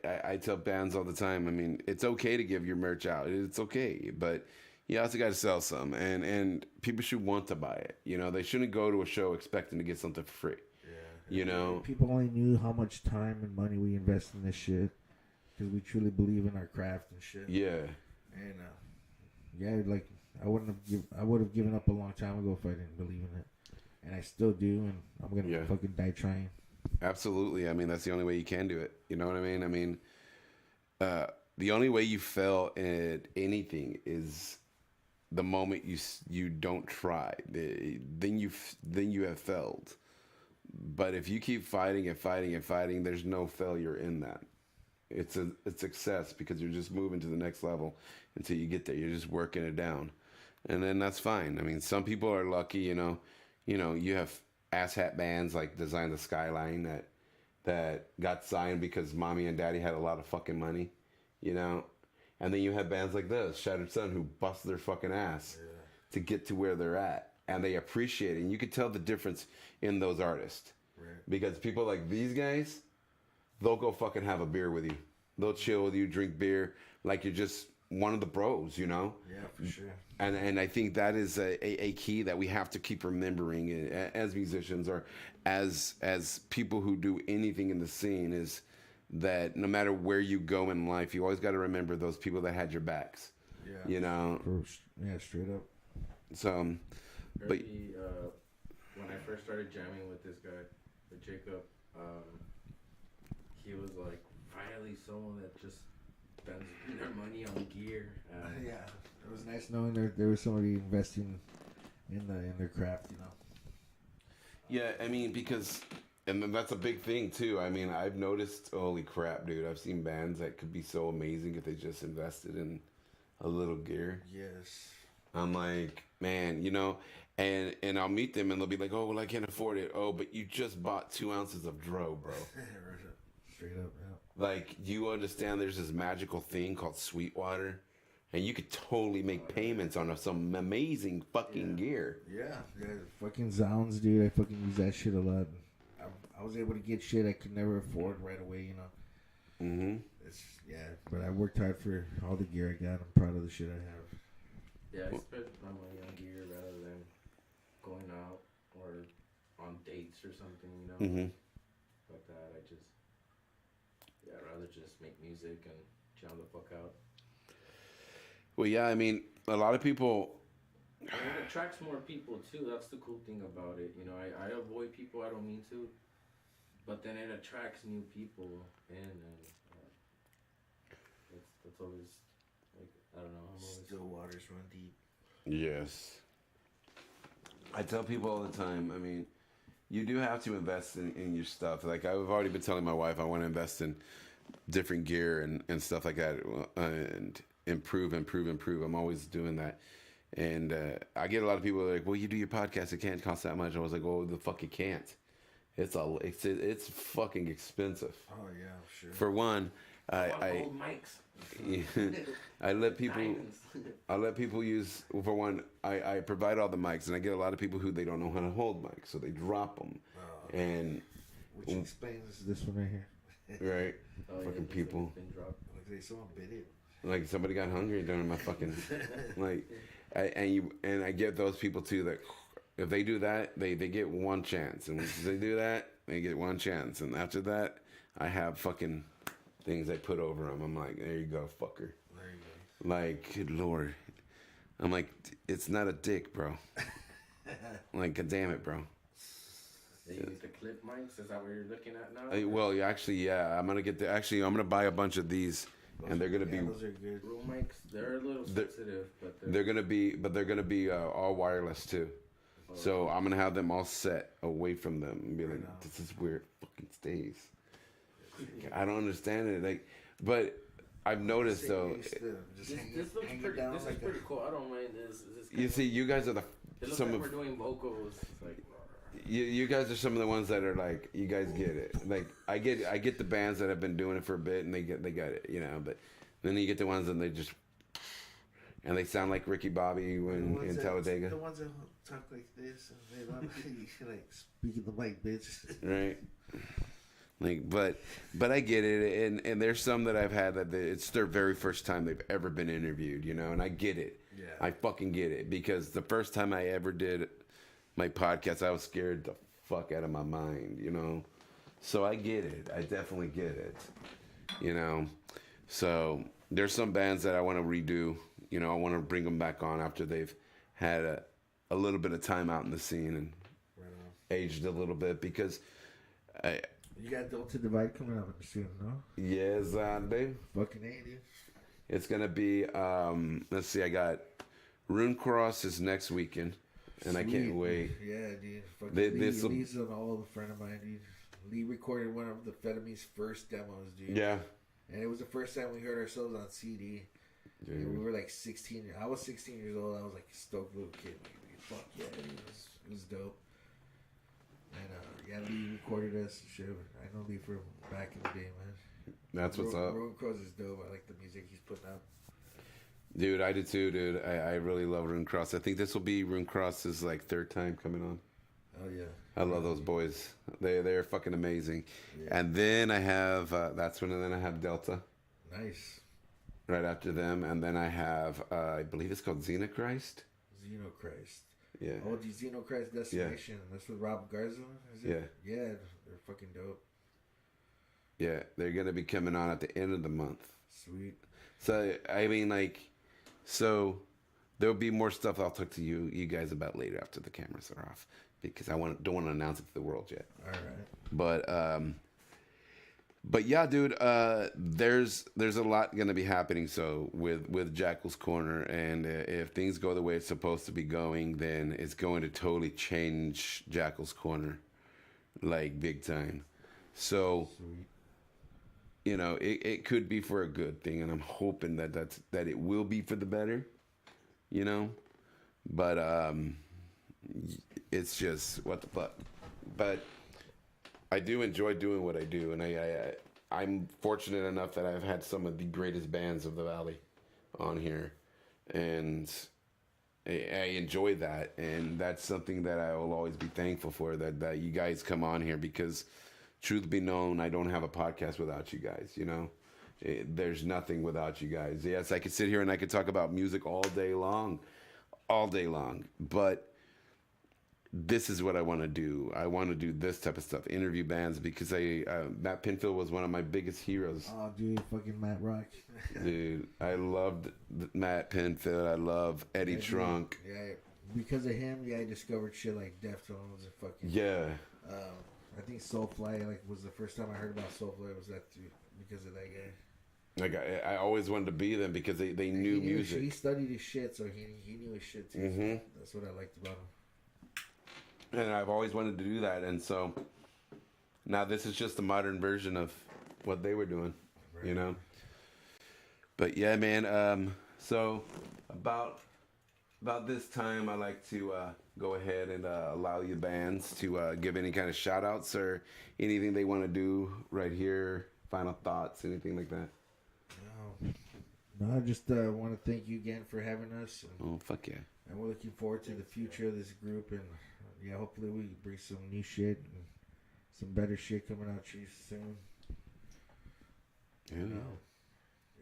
I tell bands all the time. I mean, it's okay to give your merch out. It's okay, but you also got to sell some, and people should want to buy it. You know, they shouldn't go to a show expecting to get something for free. Yeah. You know, People only knew how much time and money we invest in this shit because we truly believe in our craft and shit. yeah. And like I would have given up a long time ago if I didn't believe in it, and I still do, and I'm gonna Yeah. fucking die trying. Absolutely. I mean, that's the only way you can do it. You know what I mean? I mean, the only way you fail at anything is the moment you don't try. Then you have failed. But if you keep fighting and fighting and fighting, there's no failure in that. It's success, because you're just moving to the next level until you get there. You're just working it down, and then that's fine. I mean, some people are lucky. You have asshat bands like Design the Skyline that got signed because mommy and daddy had a lot of fucking money, and then you have bands like this, Shattered Sun, who bust their fucking ass to get to where they're at, and they appreciate it. And you could tell the difference in those artists, because people like these guys, they'll go fucking have a beer with you. They'll chill with you, drink beer like you're just one of the bros, Yeah, for sure. And I think that is a key that we have to keep remembering as musicians, or as people who do anything in the scene, is that no matter where you go in life, you always got to remember those people that had your backs. Yeah. Yeah, straight up. So, but When I first started jamming with this guy, with Jacob, he was like, finally someone that just spends their money on gear. Yeah, it was nice knowing there was somebody investing in their craft. yeah, I mean, because, and then that's a big thing too. I mean, I've noticed, holy crap, dude, I've seen bands that could be so amazing if they just invested in a little gear. Yes. I'm like, man, and I'll meet them and they'll be like, oh, well, I can't afford it. Oh, but you just bought 2 ounces of dro, bro. Straight up, yeah. Like, you understand there's this magical thing called Sweetwater, and you could totally make payments on some amazing fucking gear. Yeah, fucking Zounds, dude. I fucking use that shit a lot. I was able to get shit I could never afford right away, Mm-hmm. But I worked hard for all the gear I got. I'm proud of the shit I have. Yeah, I spent my money on gear rather than going out or on dates or something, Mm-hmm. Like that. I'd rather just make music and jam the fuck out. Well, yeah, I mean, a lot of people. And it attracts more people too. That's the cool thing about it. I avoid people I don't mean to, but then it attracts new people in, and that's always, like, I don't know. Still waters run deep. Yes. I tell people all the time, I mean, you do have to invest in your stuff. Like, I've already been telling my wife I want to invest in different gear and stuff like that, and improve. I'm always doing that. And I get a lot of people like, well, you do your podcast, it can't cost that much. I was like, oh, the fuck it can't. It's fucking expensive. Oh, yeah, sure. For one, I Gold mics. I let people Diamonds. use, for one, I provide all the mics, and I get a lot of people who they don't know how to hold mics, so they drop them. And Which explains this one right here. right, Oh, yeah, fucking this people. thing's been dropped. Like someone bit it. Like somebody got hungry during my fucking like, and I get those people too that if they do that, they get one chance, and once they do that, they get one chance, and after that, I have fucking things I put over them. I'm like, there you go, fucker. There you Like, good lord. I'm like, it's not a dick, bro. Like, god damn it, bro. They use the clip mics. Is that what you're looking at now? Well, actually, yeah. I'm gonna buy a bunch of these, and they're gonna go. Yeah, be those are good. Room mics. They're a little sensitive, but they're gonna be all wireless too. So I'm gonna have them all set away from them and be like, this is where it fucking stays. I don't understand it, like, but I've noticed though. This looks pretty. This is pretty cool. I don't mind this. You see, you guys are It looks some like of we're doing vocals. Like, you guys are some of the ones that are like, you guys get it. Like I get the bands that have been doing it for a bit and they got it, you know. But then you get the ones and they sound like Ricky Bobby when in Talladega, The ones that talk like this and they love like speaking the mic, bitch. right? Like, but I get it, and there's some that I've had that it's their very first time they've ever been interviewed, you know, and I get it. Yeah. I fucking get it, because the first time I ever did my podcast, I was scared the fuck out of my mind, you know. So I get it. I definitely get it, you know. So there's some bands that I want to redo. You know, I want to bring them back on after they've had a little bit of time out in the scene and aged a little bit, because You got Delta Divide coming up soon, no? yes, Dave. Fucking A, dude. It's gonna be let's see, I got Rune Cross is next weekend, and I can't Sweet. wait. Yeah, dude. Fucking This'll- Lee's an old friend of mine, dude. Lee recorded one of the Fetamine's first demos, dude. Yeah. And it was the first time we heard ourselves on CD. And we were like 16. I was 16 years old. I was like a stoked little kid. Like, fuck yeah, dude. It was dope. And yeah, Lee recorded us and shit. I know Lee from back in the day, man. That's what's up. Rowan Cross is dope. I like the music he's putting out. Dude, I do too, dude. I really love Rune Cross. I think this will be Rune Cross's like third time coming on. Oh yeah. I love those boys. They're fucking amazing. Yeah. And then I have then I have Delta Nice. right after them, and then I have I believe it's called Xenochrist. Xenochrist. Yeah. Oh, the Xenochrist Destination. That's with Rob Garza, is it? Yeah. Yeah, they're fucking dope. Yeah, they're gonna be coming on at the end of the month. Sweet. So I mean, like, so there'll be more stuff I'll talk to you guys about later after the cameras are off, because I don't want to announce it to the world yet. All right. But yeah, dude, there's a lot gonna be happening. So with Jackal's Corner, and if things go the way it's supposed to be going, then it's going to totally change Jackal's Corner, like big time. So. Sweet. You know, it could be for a good thing, and I'm hoping that it will be for the better, you know. But it's just what the fuck. But I do enjoy doing what I do, and I'm fortunate enough that I've had some of the greatest bands of the Valley on here, and I enjoy that, and that's something that I will always be thankful for, that you guys come on here, because truth be known, I don't have a podcast without you guys, you know. There's nothing without you guys. Yes, I could sit here and I could talk about music all day long, but this is what I want to do. I want to do this type of stuff, interview bands, because Matt Pinfield was one of my biggest heroes. Oh, dude, fucking Matt Rock. Dude, I loved Matt Pinfield. I love Eddie Yeah, dude. Trunk. Yeah, because of him, yeah, I discovered shit like Deftones and fucking. Yeah. I think Soulfly was the first time I heard about Soulfly was that too, because of that guy. Like I always wanted to be them, because they knew music. He studied his shit, so he knew his shit too. Mhm. So that's what I liked about him. And I've always wanted to do that, and so now this is just a modern version of what they were doing, Right. you know. But yeah, man. So about this time, I like to go ahead and allow you bands to give any kind of shout outs or anything they want to do right here. Final thoughts, anything like that. No, I just want to thank you again for having us, Oh fuck yeah! and we're looking forward to the future of this group, and yeah, hopefully we bring some new shit and some better shit coming out to you soon. Yeah.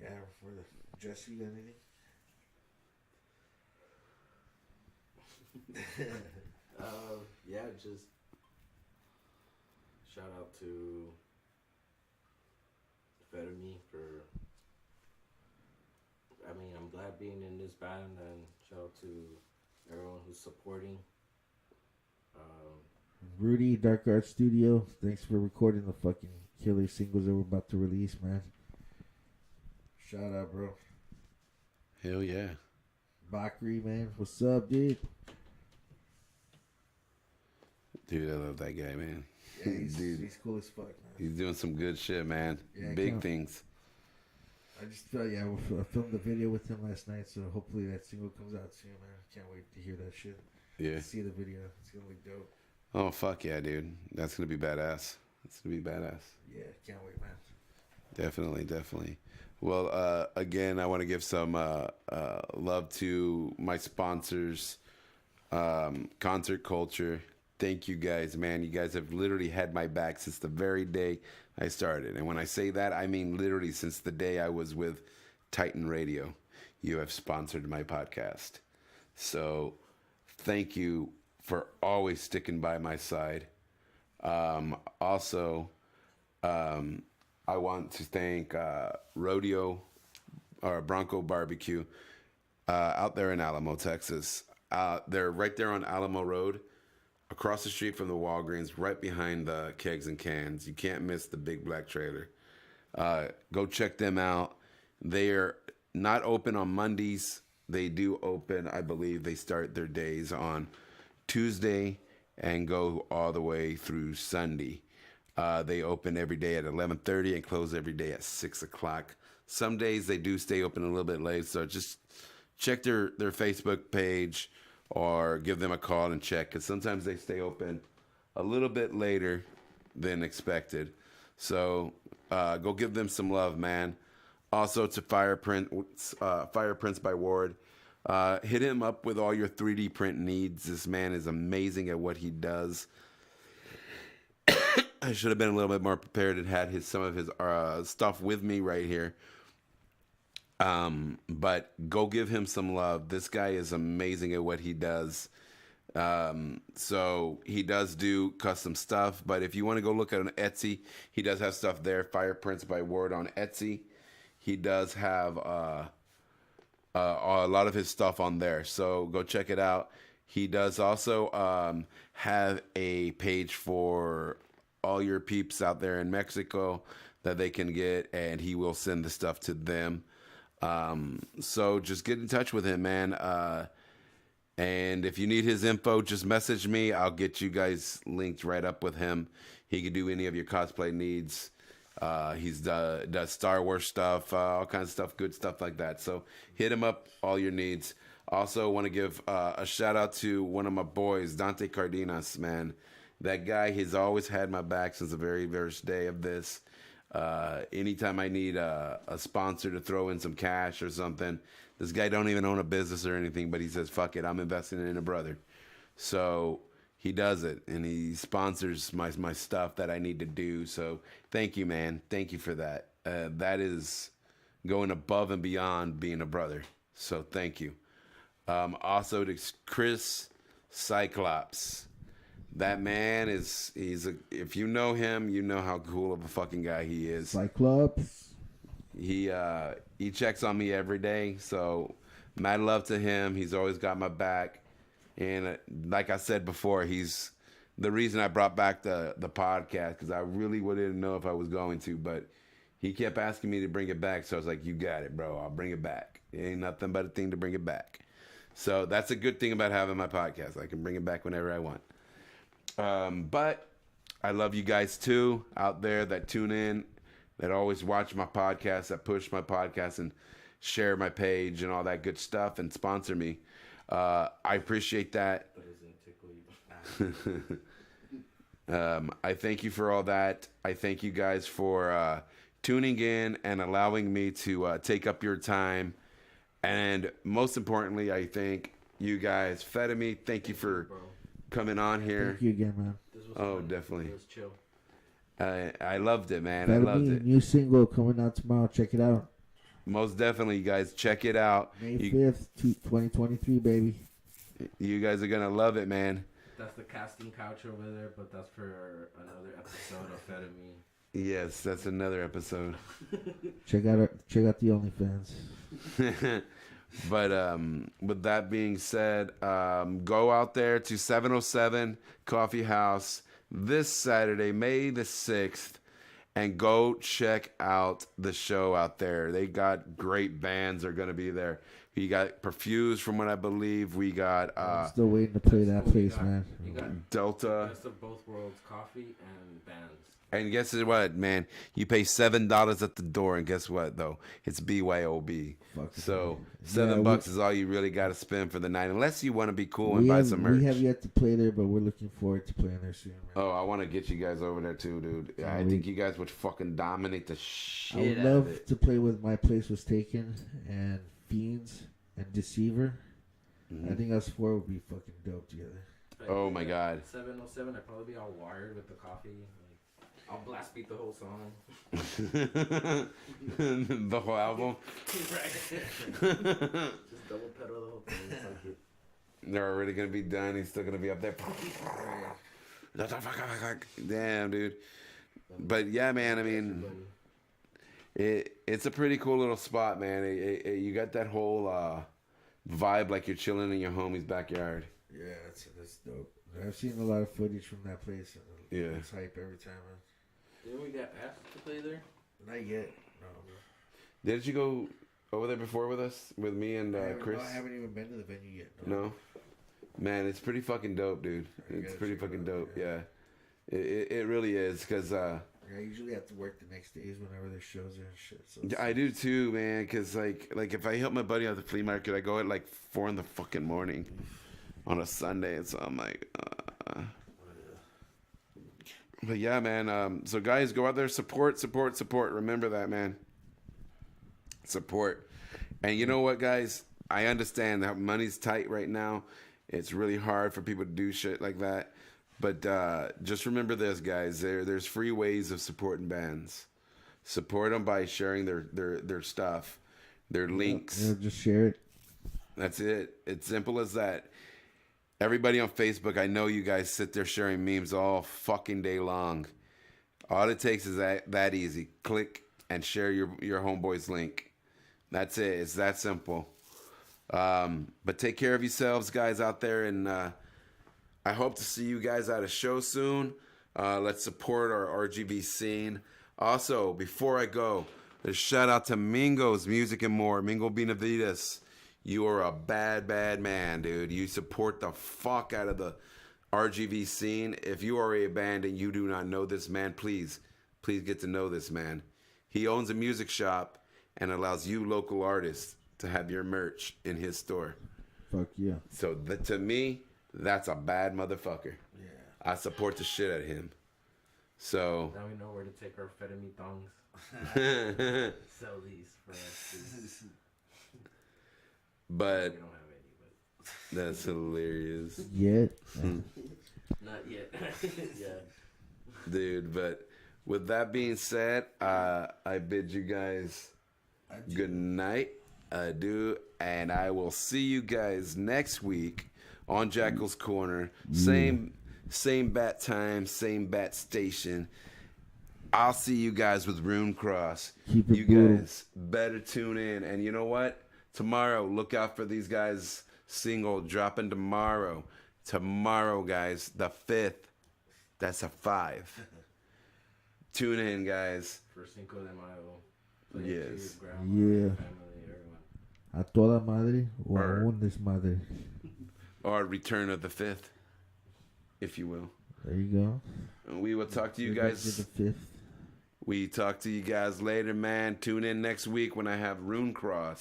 Yeah, for the Jesse, you got anything? Yeah, just shout out to Fetterme for. I mean, I'm glad being in this band, and shout out to everyone who's supporting. Rudy, Dark Art Studio, thanks for recording the fucking killer singles that we're about to release, man. Shout out, bro. Hell yeah. Bakri, man, what's up, dude? Dude, I love that guy, man. Yeah, Dude, he's cool as fuck, man. he's doing some good shit, man. Yeah, I Big can't- things. I just felt, yeah, I filmed the video with him last night, so hopefully that single comes out soon, man. Can't wait to hear that shit. Yeah. See the video. It's gonna be dope. Oh, fuck yeah, dude. That's going to be badass. That's going to be badass. Yeah, can't wait, man. Definitely, definitely. Well, again, I want to give some love to my sponsors, Concert Culture. Thank you guys, man. You guys have literally had my back since the very day I started. And when I say that, I mean literally since the day I was with Titan Radio. You have sponsored my podcast. So thank you for always sticking by my side. Also, I want to thank Rodeo or Bronco Barbecue out there in Alamo, Texas. They're right there on Alamo Road, across the street from the Walgreens, right behind the Kegs and Cans. You can't miss the big black trailer. Go check them out. They're not open on Mondays. They do open, I believe they start their days on Tuesday and go all the way through Sunday. They open every day at 11:30 and close every day at 6 o'clock. Some days they do stay open a little bit late, so just check their Facebook page or give them a call and check, because sometimes they stay open a little bit later than expected. So go give them some love, man. Also to Fire Prince by Ward. Hit him up with all your 3D print needs. This man is amazing at what he does. I should have been a little bit more prepared and had some of his stuff with me right here. But go give him some love. This guy is amazing at what he does. So he does do custom stuff, but if you want to go look at an Etsy, he does have stuff there. Fire Prince by Ward on Etsy. He does have a lot of his stuff on there, so go check it out. He does also have a page for all your peeps out there in Mexico that they can get, and he will send the stuff to them. So just get in touch with him, man. And if you need his info, just message me. I'll get you guys linked right up with him. He can do any of your cosplay needs. He's does Star Wars stuff, all kinds of stuff, good stuff like that. So hit him up, all your needs. Also want to give a shout out to one of my boys, Dante Cardenas, man. That guy, he's always had my back since the very first day of this. Anytime I need a sponsor to throw in some cash or something, this guy don't even own a business or anything, but he says, fuck it, I'm investing in a brother. So he does it, and he sponsors my stuff that I need to do. So thank you, man. Thank you for that. That is going above and beyond being a brother. So thank you. Also to Chris Cyclops. That man if you know him, you know how cool of a fucking guy he is. Cyclops. He checks on me every day, so mad love to him. He's always got my back, and like I said before, he's the reason I brought back the podcast, because I really didn't know if I was going to, but he kept asking me to bring it back, so I was like, you got it, bro. I'll bring it back. It ain't nothing but a thing to bring it back. So that's a good thing about having my podcast. I can bring it back whenever I want. But I love you guys too out there that tune in, that always watch my podcast, that push my podcast and share my page and all that good stuff and sponsor me. I appreciate that. But isn't tickly? I thank you for all that. I thank you guys for tuning in and allowing me to take up your time. And most importantly, I thank you guys. Fetterme, thank you for coming on here. Thank you again, man. This was Oh, fun. definitely. It was chill. I loved it, man. I That'll loved be a it. new single coming out tomorrow. Check it out. Most definitely, you guys. Check it out. May You, 5th, 2023, baby. you guys are going to love it, man. That's the casting couch over there, but that's for another episode of Fed of Me. Yes, that's another episode. Check out the OnlyFans. But with that being said, go out there to 707 Coffee House this Saturday, May the 6th, and go check out the show out there. They got great bands are going to be there. We got Perfused, from what I believe. We got I'm still waiting to play that place, man. You got Delta. Best of Both Worlds coffee and bands. And guess what, man? You pay $7 at the door, and guess what, though? It's BYOB. Fuck So it. $7 is all you really got to spend for the night, unless you want to be cool and buy some merch. We have yet to play there, but we're looking forward to playing there soon, man. Oh, I want to get you guys over there too, dude. I think you guys would fucking dominate the I shit would out of love it. to play with My Place Was Taken and Fiends and Deceiver. I think us four would be fucking dope together. But Oh my God. 707, I'd probably be all wired with the coffee. Like, I'll blast beat the whole song. The whole album. Right. Just double pedal the whole thing. Fuck it. They're already gonna be done. He's still gonna be up there. Damn, dude. But yeah, man. I mean, it's a pretty cool little spot, man. You got that whole vibe like you're chilling in your homie's backyard. Yeah, that's dope. I've seen a lot of footage from that place. And Yeah. It's hype every time, man. Didn't we get asked to play there? Not yet. No. Did you go over there before with us, with me and Chris? I haven't even been to the venue yet. No, man, it's pretty fucking dope, dude. It's gotta pretty check it fucking out, dope. yeah. Yeah, it really is, cause I usually have to work the next days whenever there's shows there and shit. So I do too, man. Cause like if I help my buddy out at the flea market, I go at like 4 in the fucking morning on a Sunday, and so I'm like. But yeah, man. So guys, go out there, support. Remember that, man. Support. And you know what, guys? I understand that money's tight right now. It's really hard for people to do shit like that. But just remember this, guys. There's free ways of supporting bands. Support them by sharing their stuff, their links. Yeah, just share it. That's it. It's simple as that. Everybody on Facebook, I know you guys sit there sharing memes all fucking day long. All it takes is that easy. Click and share your homeboy's link. That's it. It's that simple. But take care of yourselves, guys, out there. And I hope to see you guys at a show soon. Let's support our RGV scene. Also, before I go, a shout out to Mingo's Music and More. Mingo Benavides. You are a bad, bad man, dude. You support the fuck out of the RGV scene. If you are a band and you do not know this man, please get to know this man. He owns a music shop and allows you local artists to have your merch in his store. Fuck yeah. So to me, that's a bad motherfucker. Yeah. I support the shit out of him. So, Now we know where to take our Fed of Me thongs. Sell these for us. Please. but We don't have any, but that's hilarious. Yet. not yet. Yeah. Dude, but with that being said, I bid you guys good night. Adieu, and I will see you guys next week on Jackal's Corner. Same bat time, same bat station. I'll see you guys with Rune Cross. Keep it You brutal. guys better tune in. And you know what? Tomorrow, look out for these guys' single dropping tomorrow. Tomorrow, guys, the 5th. That's a 5. Tune in, guys. For Cinco de Mayo. Play Yes. to your grandma, Yeah. your family, everyone. A toda madre o Or- a un desmadre. Or Return of the 5th, if you will. There you go. And we will talk to you Get guys. the 5th. We talk to you guys later, man. Tune in next week when I have Rune Cross.